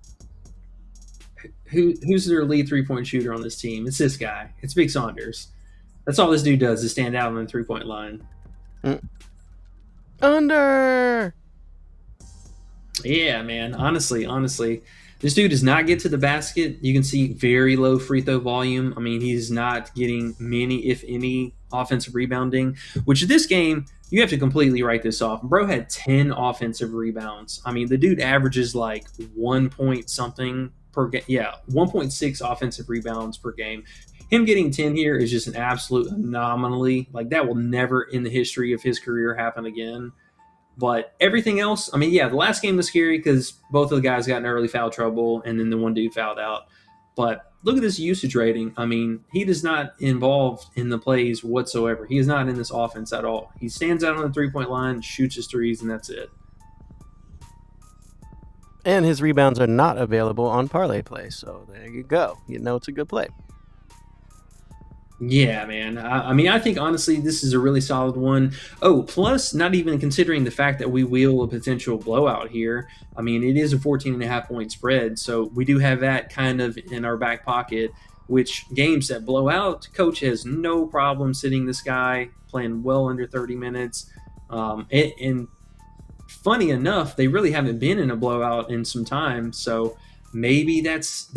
Who's their lead 3-point shooter on this team? It's this guy. It's Big Saunders. That's all this dude does is stand out on the 3-point line. Under. Yeah, man. Honestly, this dude does not get to the basket. You can see very low free throw volume. I mean, he's not getting many, if any, offensive rebounding, which this game, you have to completely write this off. Bro had 10 offensive rebounds. I mean, the dude averages like 1 point something per game. Yeah, 1.6 offensive rebounds per game. Him getting 10 here is just an absolute anomaly. Like, that will never in the history of his career happen again. But everything else, I mean, yeah, the last game was scary because both of the guys got in early foul trouble and then the one dude fouled out. But look at this usage rating. I mean, he is not involved in the plays whatsoever. He is not in this offense at all. He stands out on the 3-point line, shoots his threes, and that's it. And his rebounds are not available on parlay play, so there you go. You know it's a good play. Yeah, man. I mean, I think, honestly, this is a really solid one. Oh, plus, not even considering the fact that we wheel a potential blowout here. I mean, it is a 14.5-point spread, so we do have that kind of in our back pocket, which games that blow out, coach has no problem sitting this guy, playing well under 30 minutes. And funny enough, they really haven't been in a blowout in some time, so maybe that's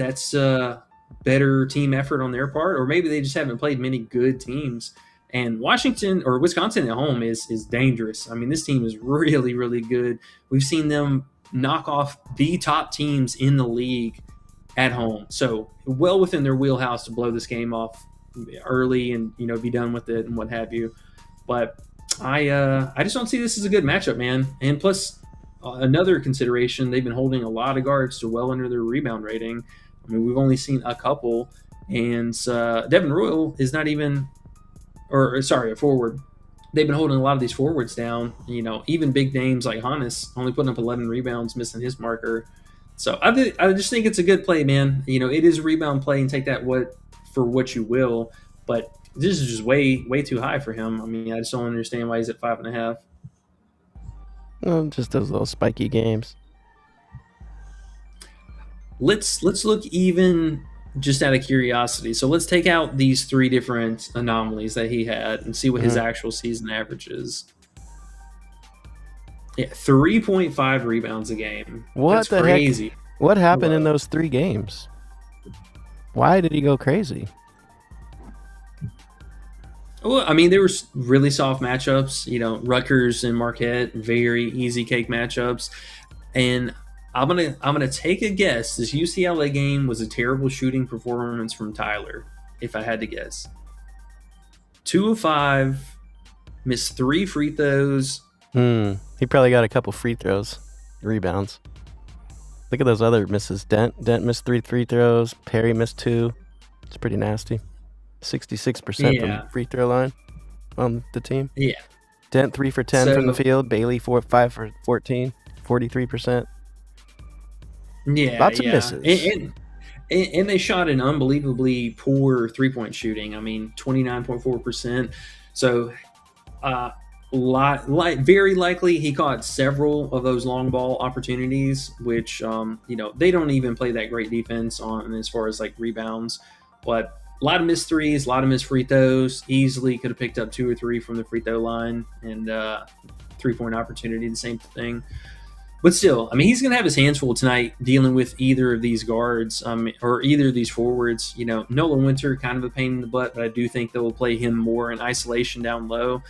better team effort on their part, or maybe they just haven't played many good teams. And Washington or Wisconsin at home is dangerous. I mean, this team is really, really good. We've seen them knock off the top teams in the league at home. So well within their wheelhouse to blow this game off early and, be done with it and what have you. But I just don't see this as a good matchup, man. And plus, another consideration, they've been holding a lot of guards to well under their rebound rating. I mean, we've only seen a couple, and Devin Royal is not even, a forward. They've been holding a lot of these forwards down. Even big names like Hannes only putting up 11 rebounds, missing his marker. So I just think it's a good play, man. It is a rebound play, and take that for what you will. But this is just way too high for him. I mean, I just don't understand why he's at 5.5. Well, just those little spiky games. Let's look even just out of curiosity. So let's take out these 3 different anomalies that he had and see what his actual season average is. Yeah, 3.5 rebounds a game. What That's the crazy. heck? What happened in those 3 games? Why did he go crazy? Well, I mean, there were really soft matchups. Rutgers and Marquette, very easy cake matchups. And I'm gonna take a guess. This UCLA game was a terrible shooting performance from Tyler, if I had to guess. 2 of 5, missed 3 free throws. He probably got a couple free throws, rebounds. Look at those other misses. Dent missed 3 free throws. Perry missed 2. It's pretty nasty. 66% from free throw line on the team. Yeah. Dent 3 for 10 from the field. Bailey 5 for 14, 43%. Yeah, Lots of misses. And they shot an unbelievably poor 3-point shooting. I mean, 29.4%. So, very likely he caught several of those long ball opportunities, which they don't even play that great defense on as far as like rebounds. But a lot of missed threes, a lot of missed free throws. Easily could have picked up 2 or 3 from the free throw line, and 3-point opportunity, the same thing. But still, I mean, he's going to have his hands full tonight dealing with either of these guards or either of these forwards. Nolan Winter, kind of a pain in the butt, but I do think they will play him more in isolation down low.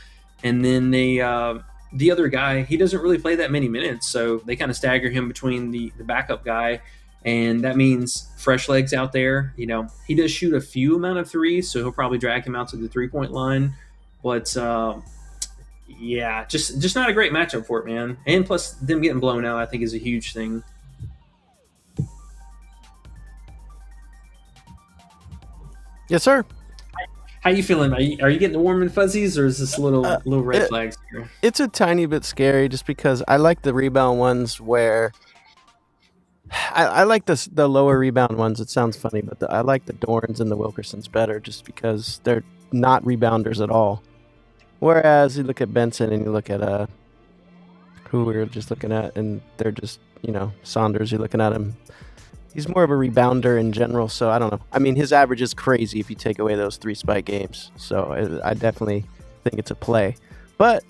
And then the other guy, he doesn't really play that many minutes, so they kind of stagger him between the backup guy, and that means fresh legs out there. He does shoot a few amount of threes, so he'll probably drag him out to the 3-point line. But yeah, just not a great matchup for it, man. And plus, them getting blown out, I think, is a huge thing. Yes, sir. How you feeling? Are you getting the warm and fuzzies, or is this little red flags here? It's a tiny bit scary just because I like the rebound ones where I like the lower rebound ones. It sounds funny, but I like the Dorns and the Wilkersons better just because they're not rebounders at all. Whereas you look at Benson and you look at who we were just looking at, and they're just, Saunders, you're looking at him. He's more of a rebounder in general, so I don't know. I mean, his average is crazy if you take away those 3 spike games. So I definitely think it's a play. But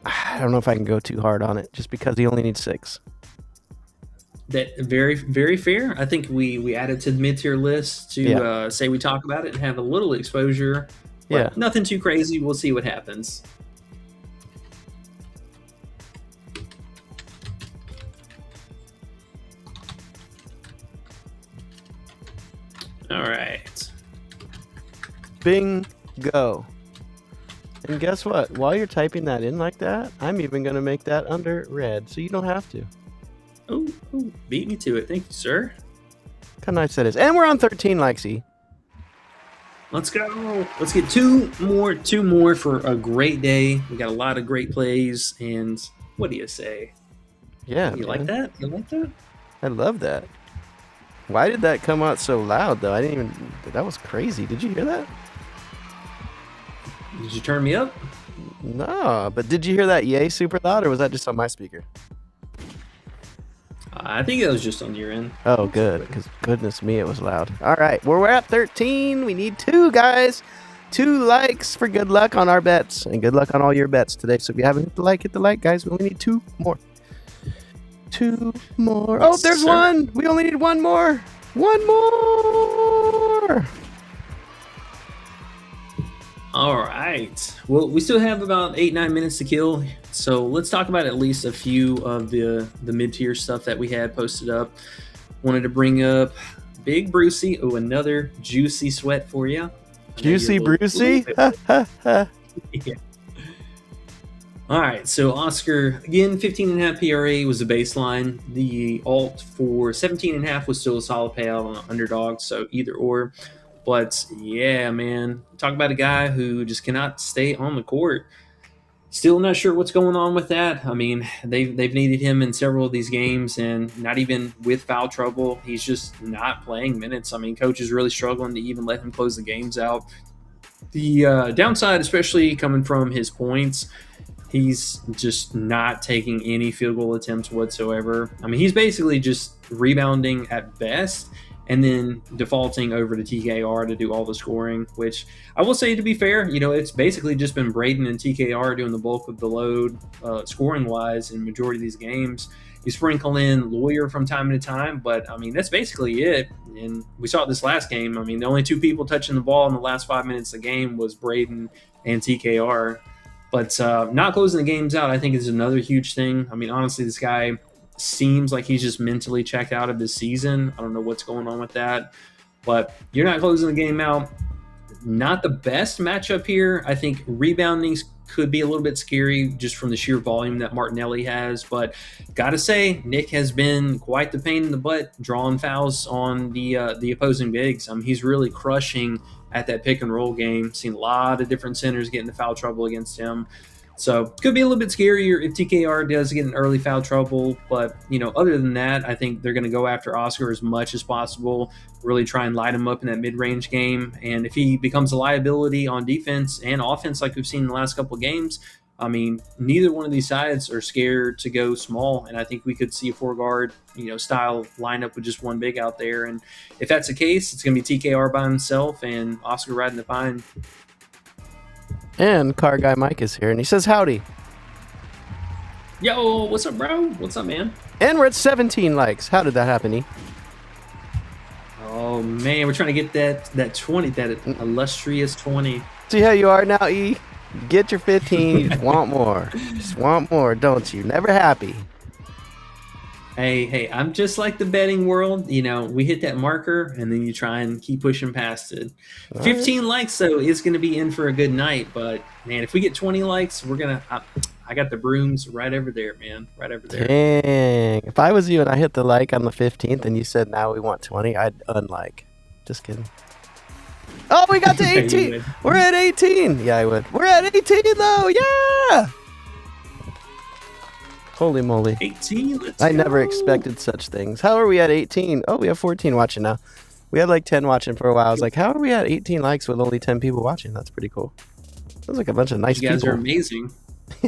I don't know if I can go too hard on it just because he only needs 6. That very, very fair. I think we added to the mid-tier list to say we talk about it and have a little exposure. But nothing too crazy. We'll see what happens. All right. Bingo. And guess what? While you're typing that in like that, I'm even going to make that under red, so you don't have to. Oh, beat me to it. Thank you, sir. Look how nice that is. And we're on 13, Lexi. Let's go. Let's get two more for a great day. We got a lot of great plays, and what do you say? Yeah, you like that? You like that? I love that. Why did that come out so loud, though? That was crazy. Did you hear that? Did you turn me up? No, but did you hear that yay super loud, or was that just on my speaker? I think it was just on your end. Oh, good, because goodness me, it was loud. All right, we're at 13. We need 2, guys. 2 likes for good luck on our bets, and good luck on all your bets today. So if you haven't hit the like, guys. We only need 2 more. 2 more. Oh, there's one. We only need 1 more. 1 more. All right. Well, we still have about 8-9 minutes to kill. So let's talk about at least a few of the mid-tier stuff that we had posted up. Wanted to bring up Big Brucey. Oh, another juicy sweat for you. Juicy Brucey? Yeah. All right. So Oscar, again, 15.5 PRA was the baseline. The alt for 17.5 was still a solid payout on the underdog. So either or. But yeah, man, talk about a guy who just cannot stay on the court. Still not sure what's going on with that. I mean, they've needed him in several of these games, and not even with foul trouble, he's just not playing minutes. I mean, coach is really struggling to even let him close the games out. The downside, especially coming from his points, he's just not taking any field goal attempts whatsoever. I mean, he's basically just rebounding at best and then defaulting over to TKR to do all the scoring, which I will say, to be fair, it's basically just been Braden and TKR doing the bulk of the load scoring-wise in majority of these games. You sprinkle in Lawyer from time to time, but, I mean, that's basically it. And we saw it this last game. I mean, the only two people touching the ball in the last 5 minutes of the game was Braden and TKR. But not closing the games out, I think, is another huge thing. I mean, honestly, this guy seems like he's just mentally checked out of his season. I don't know what's going on with that. But you're not closing the game out. Not the best matchup here. I think rebounding could be a little bit scary just from the sheer volume that Martinelli has. But got to say, Nick has been quite the pain in the butt drawing fouls on the opposing bigs. I mean, he's really crushing at that pick and roll game. Seen a lot of different centers get into foul trouble against him. So could be a little bit scarier if TKR does get in early foul trouble. But, other than that, I think they're going to go after Oscar as much as possible, really try and light him up in that mid-range game. And if he becomes a liability on defense and offense like we've seen in the last couple of games, I mean, neither one of these sides are scared to go small. And I think we could see a four-guard, style lineup with just one big out there. And if that's the case, it's going to be TKR by himself and Oscar riding the pine. And Car Guy Mike is here, and he says howdy. Yo, what's up, bro? What's up, man? And we're at 17 likes. How did that happen, E? Oh, man, we're trying to get that 20, that illustrious 20. See how you are now, E? Get your 15. You just want more. Just want more, don't you? Never happy. Hey, I'm just like the betting world. We hit that marker, and then you try and keep pushing past it. 15 likes, though, is going to be in for a good night. But, man, if we get 20 likes, we're going to I got the brooms right over there, man. Right over there. Dang. If I was you and I hit the like on the 15th and you said now we want 20, I'd unlike. Just kidding. Oh, we got to 18. We're at 18. Yeah, I would. We're at 18, though. Yeah. Holy moly. 18, I never expected such things. How are we at 18? Oh, we have 14 watching now. We had like 10 watching for a while. I was like, how are we at 18 likes with only 10 people watching? That's pretty cool. Sounds like a bunch of nice people. You guys are amazing.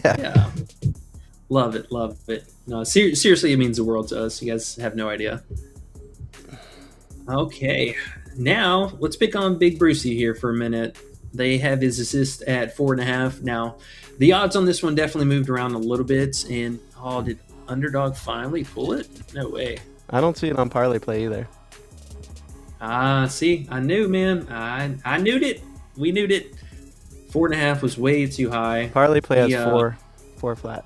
Yeah. Love it. No, seriously, it means the world to us. You guys have no idea. Okay. Now, let's pick on Big Brucey here for a minute. They have his assist at 4.5. Now, the odds on this one definitely moved around a little bit. And, did Underdog finally pull it? No way. I don't see it on Parlay Play either. See, I knew, man. I knew it. We knew it. 4.5 was way too high. Parlay Play has 4 flat.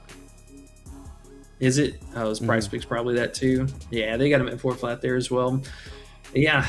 Is it? Oh, his Price Picks probably that too. Yeah, they got him at 4 flat there as well. Yeah,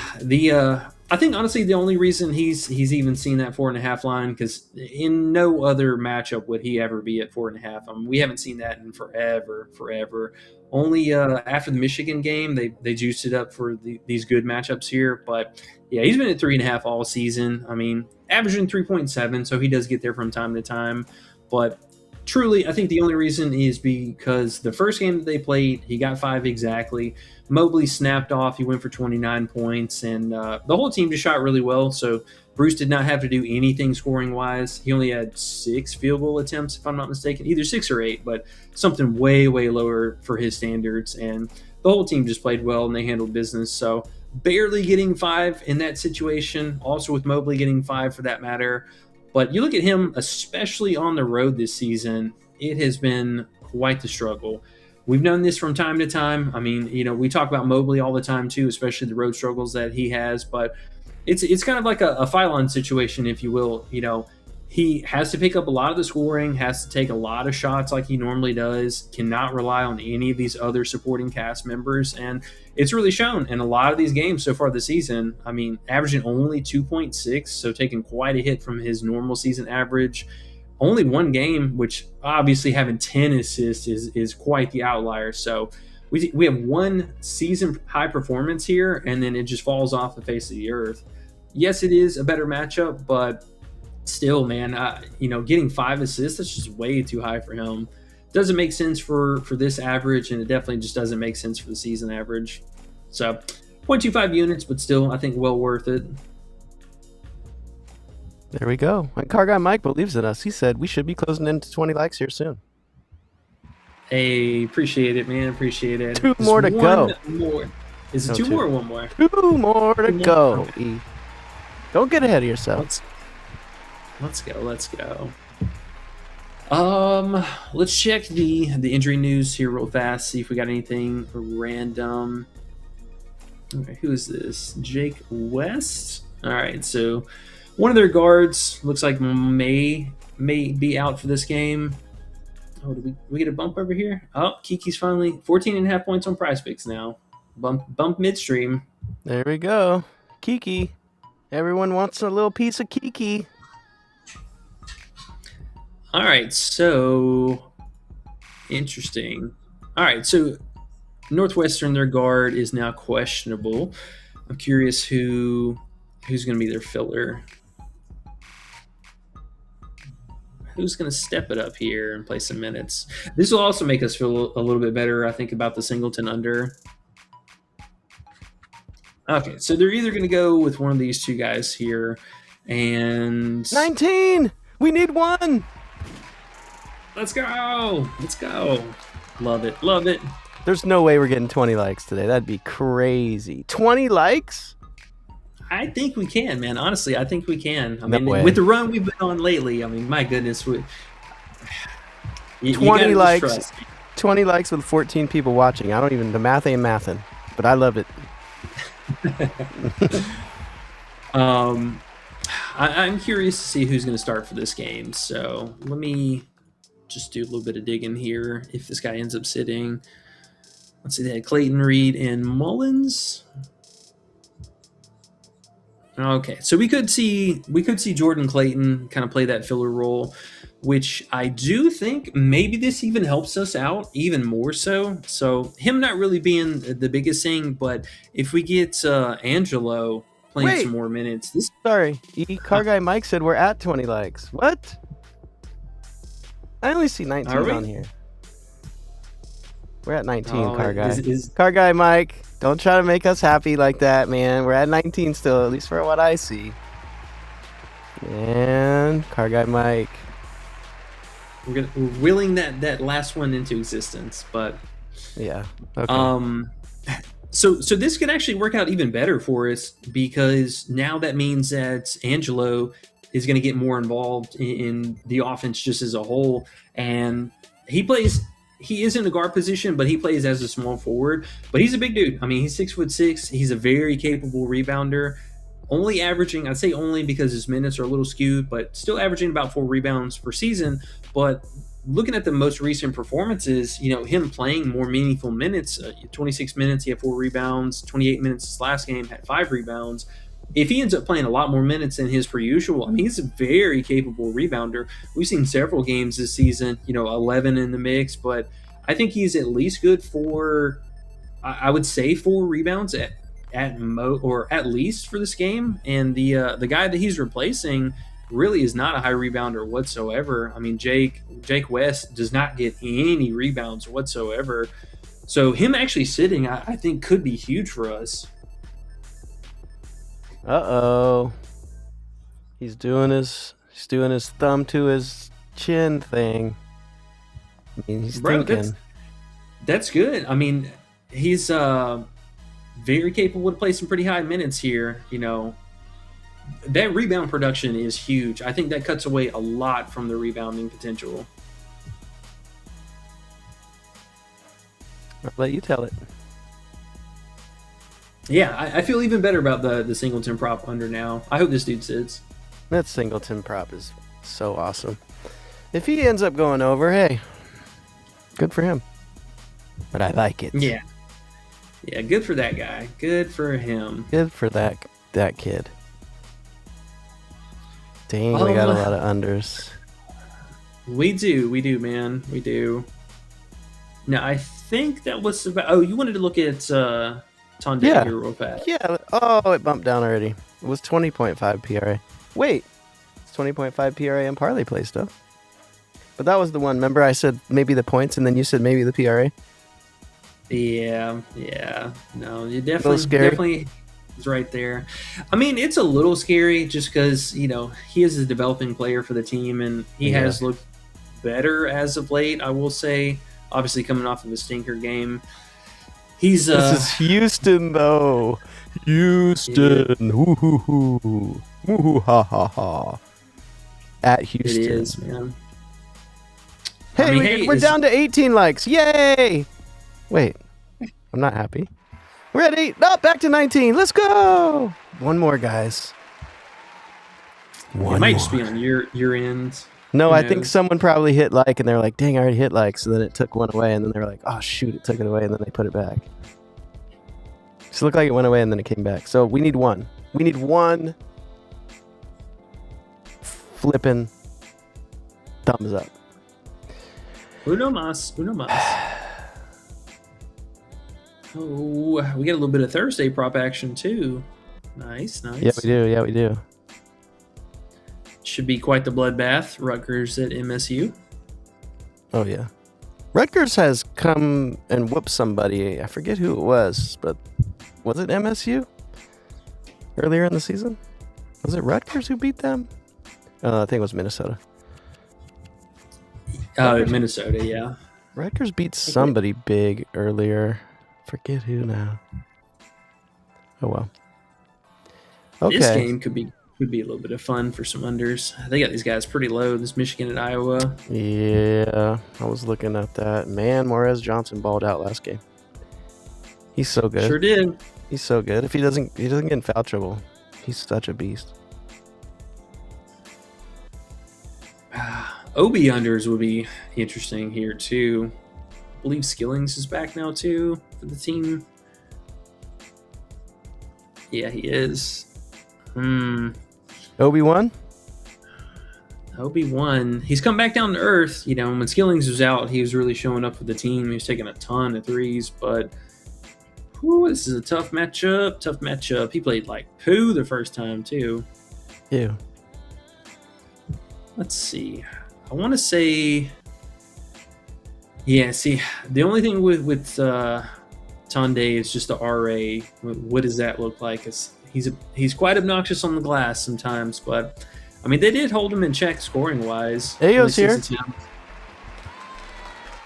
I think honestly the only reason he's even seen that 4.5 line, because in no other matchup would he ever be at 4.5. I mean, we haven't seen that in forever. Only after the Michigan game they juiced it up for these good matchups here. But yeah, he's been at 3.5 all season. I mean, averaging 3.7, so he does get there from time to time. But truly, I think the only reason is because the first game that they played, he got 5 exactly. Mobley snapped off. He went for 29 points, and the whole team just shot really well. So Bruce did not have to do anything scoring-wise. He only had 6 field goal attempts, if I'm not mistaken, either 6 or 8, but something way, way lower for his standards. And the whole team just played well, and they handled business. So barely getting 5 in that situation, also with Mobley getting 5 for that matter. But you look at him, especially on the road this season, it has been quite the struggle. We've known this from time to time. I mean, we talk about Mobley all the time too, especially the road struggles that he has. But it's kind of like a Phylon situation, if you will. He has to pick up a lot of the scoring, has to take a lot of shots like he normally does, cannot rely on any of these other supporting cast members. And it's really shown in a lot of these games so far this season. I mean, averaging only 2.6, so taking quite a hit from his normal season average. Only one game, which obviously having 10 assists is quite the outlier. So we have one season high performance here, and then it just falls off the face of the earth. Yes, it is a better matchup, but still, man, getting 5 assists, that's just way too high for him. Doesn't make sense for this average, and it definitely just doesn't make sense for the season average. So 0.25 units, but still, I think well worth it. There we go. And Car Guy Mike believes in us. He said we should be closing into 20 likes here soon. Hey, appreciate it, man. Appreciate it. Two more to go. More. Is it No, two two. more or one more? 2 more to more. go. Okay. E. Don't get ahead of yourself. Let's go. Let's go. Let's check the injury news here real fast. See if we got anything random. Okay, who is this? Jake West. All right, so one of their guards looks like may be out for this game. Oh, did we get a bump over here? Oh, Kiki's finally 14.5 points on Prize Picks now. Bump midstream. There we go. Kiki. Everyone wants a little piece of Kiki. All right, so interesting. All right, so Northwestern, their guard is now questionable. I'm curious who's going to be their filler. Who's going to step it up here and play some minutes? This will also make us feel a little bit better, I think, about the Singleton under. Okay, so they're either going to go with one of these two guys here, and 19! We need one! let's go! Let's go! Love it, love it. There's no way we're getting 20 likes today. That'd be crazy. 20 likes? I think we can, man. Honestly, I think we can. I No mean, way. with the run we've been on lately, I mean, my goodness, you 20 gotta just likes. trust me. 20 likes with 14 people watching. The math ain't mathin', but I love it. I'm curious to see who's going to start for this game. So let me just do a little bit of digging here. If this guy ends up sitting, let's see, they had Clayton Reed and Mullins. Okay, so we could see Jordan Clayton kind of play that filler role, which I do think maybe this even helps us out even more so. So him not really being the biggest thing, but if we get Angelo playing Wait. some more minutes, this Sorry. Car Guy Mike said we're at 20 likes. What? I only see 19 Are we? on here. We're at 19, Car Guy. is Car Guy Mike, don't try to make us happy like that, man. We're at 19 still, at least for what I see. And Car Guy Mike. we're willing that last one into existence, but Yeah. Okay. So this could actually work out even better for us, because now that means that Angelo is going to get more involved in the offense just as a whole, and he is in the guard position, but he plays as a small forward. But he's a big dude. I mean, he's 6'6". He's a very capable rebounder. Only averaging, I'd say only because his minutes are a little skewed, but still averaging about 4 rebounds per season. But looking at the most recent performances, him playing more meaningful minutes, 26 minutes, he had 4 rebounds, 28 minutes this last game, had 5 rebounds. If he ends up playing a lot more minutes than his per usual, I mean, he's a very capable rebounder. We've seen several games this season, 11 in the mix, but I think he's at least good for, I would say, 4 rebounds at least for this game. And the guy that he's replacing really is not a high rebounder whatsoever. I mean, Jake West does not get any rebounds whatsoever. So him actually sitting, I think, could be huge for us. Uh-oh. He's doing his thumb to his chin thing. I mean, he's thinking. That's good. I mean, he's very capable to play some pretty high minutes here. That rebound production is huge. I think that cuts away a lot from the rebounding potential. I'll let you tell it. Yeah, I feel even better about the Singleton prop under now. I hope this dude sits. That Singleton prop is so awesome. If he ends up going over, hey, good for him. But I like it. Yeah, good for that guy. Good for him. Good for that kid. Dang, we got a lot of unders. We do, man. We do. Now, I think that was about... Oh, you wanted to look at Tonde Yeah. here real fast. Yeah. Oh, it bumped down already. It was 20.5 PRA. Wait, it's 20.5 PRA and parlay play stuff. But that was the one. Remember I said maybe the points, and then you said maybe the PRA? Yeah. No, you little scary. definitely is right there. I mean, it's a little scary just because, he is a developing player for the team, and he has looked better as of late, I will say. Obviously, coming off of a stinker game. This is Houston, though. Houston. Yeah. Woo-hoo-hoo. Woo-hoo-ha-ha-ha. At Houston. It is, man. Hey, we're down to 18 likes. Yay! Wait, I'm not happy. We're at 8. No, back to 19. Let's go. One more, guys. It might just be on your end. No, I think someone probably hit like, and they're like, dang, I already hit like. So then it took one away, and then they're like, oh, shoot, it took it away, and then they put it back. So it looked like it went away, and then it came back. So we need one. We need one flipping thumbs up. Uno mas. Oh, we got a little bit of Thursday prop action too. Nice. Yeah, we do. Should be quite the bloodbath. Rutgers at MSU. Oh, yeah. Rutgers has come and whooped somebody. I forget who it was, but was it MSU earlier in the season? Was it Rutgers who beat them? I think it was Minnesota. Minnesota, yeah. Rutgers beat somebody big earlier. Forget who now. Oh, well. Okay. This game could be a little bit of fun for some unders. They got these guys pretty low. This Michigan and Iowa. Yeah, I was looking at that. Man, Morez Johnson balled out last game. He's so good. Sure did. He's so good. If he doesn't get in foul trouble, he's such a beast. OB unders would be interesting here too. I believe Skillings is back now too for the team. Yeah, he is. Obi-Wan? Obi-Wan. He's come back down to earth. When Skillings was out, he was really showing up for the team. He was taking a ton of threes, but this is a tough matchup. He played like poo the first time too. Ew. Let's see. I want to say, the only thing with Tunde is just the RA. What does that look like? He's quite obnoxious on the glass sometimes, but I mean they did hold him in check scoring wise. Ayo's here.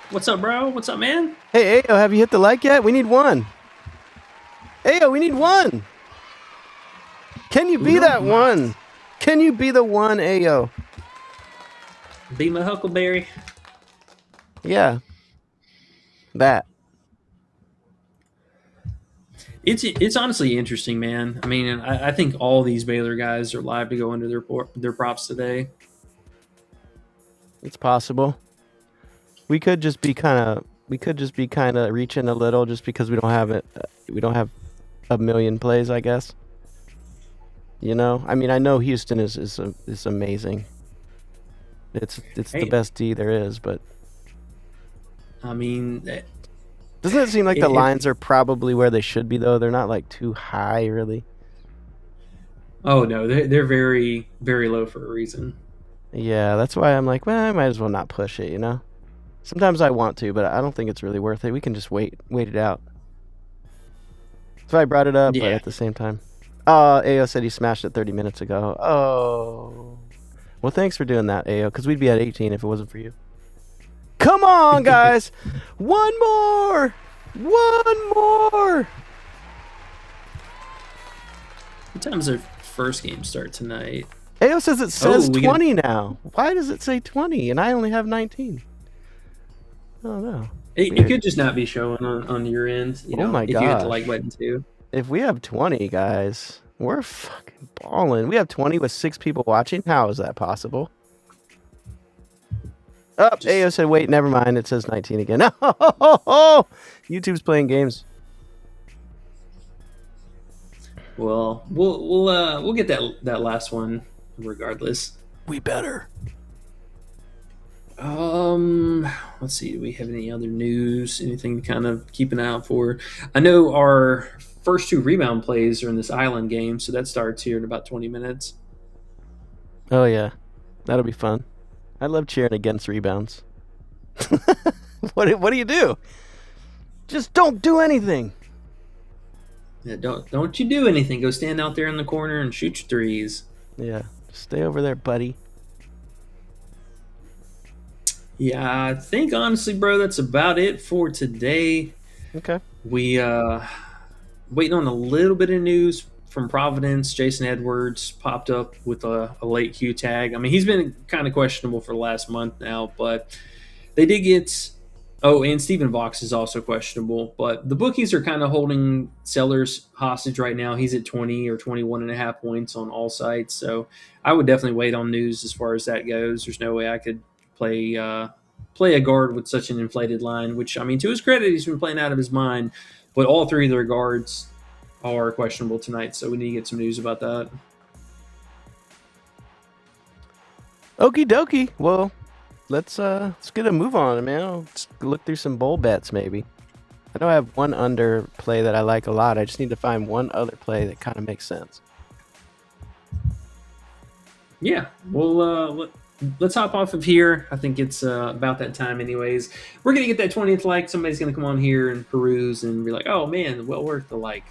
What's up, bro? What's up, man? Hey, Ayo, have you hit the like yet? We need one. Ayo, we need one. Can you be that one? Can you be the one, Ayo? Be my Huckleberry. Yeah. That. It's honestly interesting, man. I mean, I think all these Baylor guys are live to go under their props today. It's possible. We could just be kind of reaching a little just because we don't have it. We don't have a million plays, I guess. I mean, I know Houston is amazing. It's the best D there is, but I mean, doesn't it seem like the lines are probably where they should be though? They're not like too high, really. Oh no, they're very, very low for a reason. Yeah, that's why I'm like, well, I might as well not push it. Sometimes I want to, but I don't think it's really worth it. We can just wait it out. So I brought it up, but at the same time, Ayo said he smashed it 30 minutes ago. Oh. Well, thanks for doing that, Ayo, because we'd be at 18 if it wasn't for you. Come on, guys! One more! What time does our first game start tonight? Ayo says it says 20 now. Why does it say 20 and I only have 19? I don't know. It could just not be showing on your end. Oh my if gosh. you hit the like button too. If we have 20, guys, we're fucking balling. We have 20 with 6 people watching. How is that possible? Ayo said, wait, never mind. It says 19 again. Oh, YouTube's playing games. Well, we'll get that last one regardless. We better. Let's see. Do we have any other news? Anything to kind of keep an eye out for? I know our first 2 rebound plays are in this island game, so that starts here in about 20 minutes. Oh, yeah. That'll be fun. I love cheering against rebounds. What do you do? Just don't do anything. Yeah, don't you do anything. Go stand out there in the corner and shoot your threes. Yeah, stay over there, buddy. Yeah, I think honestly, bro, that's about it for today. Okay. We waiting on a little bit of news from Providence. Jason Edwards popped up with a late Q tag. I mean, he's been kind of questionable for the last month now, but they did get. Oh, and Stephen Vox is also questionable, but the bookies are kind of holding Sellers hostage right now. He's at 20 or 21.5 points on all sites, so I would definitely wait on news as far as that goes. There's no way I could play a guard with such an inflated line, which, I mean, to his credit, he's been playing out of his mind, but all three of their guards are questionable tonight, so we need to get some news about that. Okie dokie. Well, let's get a move on, man. Let's look through some bowl bets, maybe. I know I have one under play that I like a lot. I just need to find one other play that kind of makes sense. Yeah, well, let's hop off of here. I think it's about that time anyways. We're going to get that 20th like. Somebody's going to come on here and peruse and be like, oh, man, well worth the like.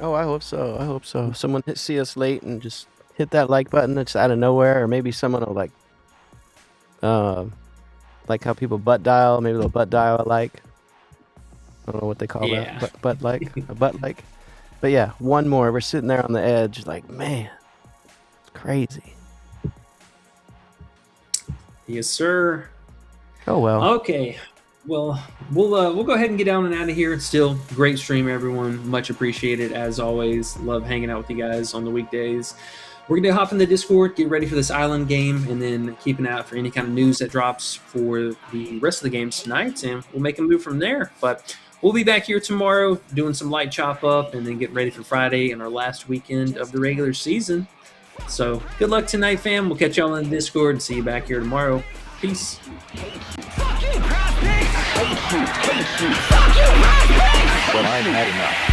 Oh, I hope so. I hope so. Someone see us late and just hit that like button that's out of nowhere, or maybe someone will like how people butt dial. Maybe they'll butt dial a like. I don't know what they call that. Butt like. A butt like. But yeah, one more. We're sitting there on the edge like, man, it's crazy. Yes, sir. Oh, well. Okay. Well, we'll go ahead and get down and out of here. It's still great stream, everyone. Much appreciated as always. Love hanging out with you guys on the weekdays. We're going to hop in the Discord, get ready for this island game, and then keep an eye out for any kind of news that drops for the rest of the games tonight, and we'll make a move from there. But we'll be back here tomorrow doing some light chop up and then get ready for Friday and our last weekend of the regular season. So good luck tonight, fam. We'll catch y'all in the Discord and see you back here tomorrow. Peace. Well, I've had enough.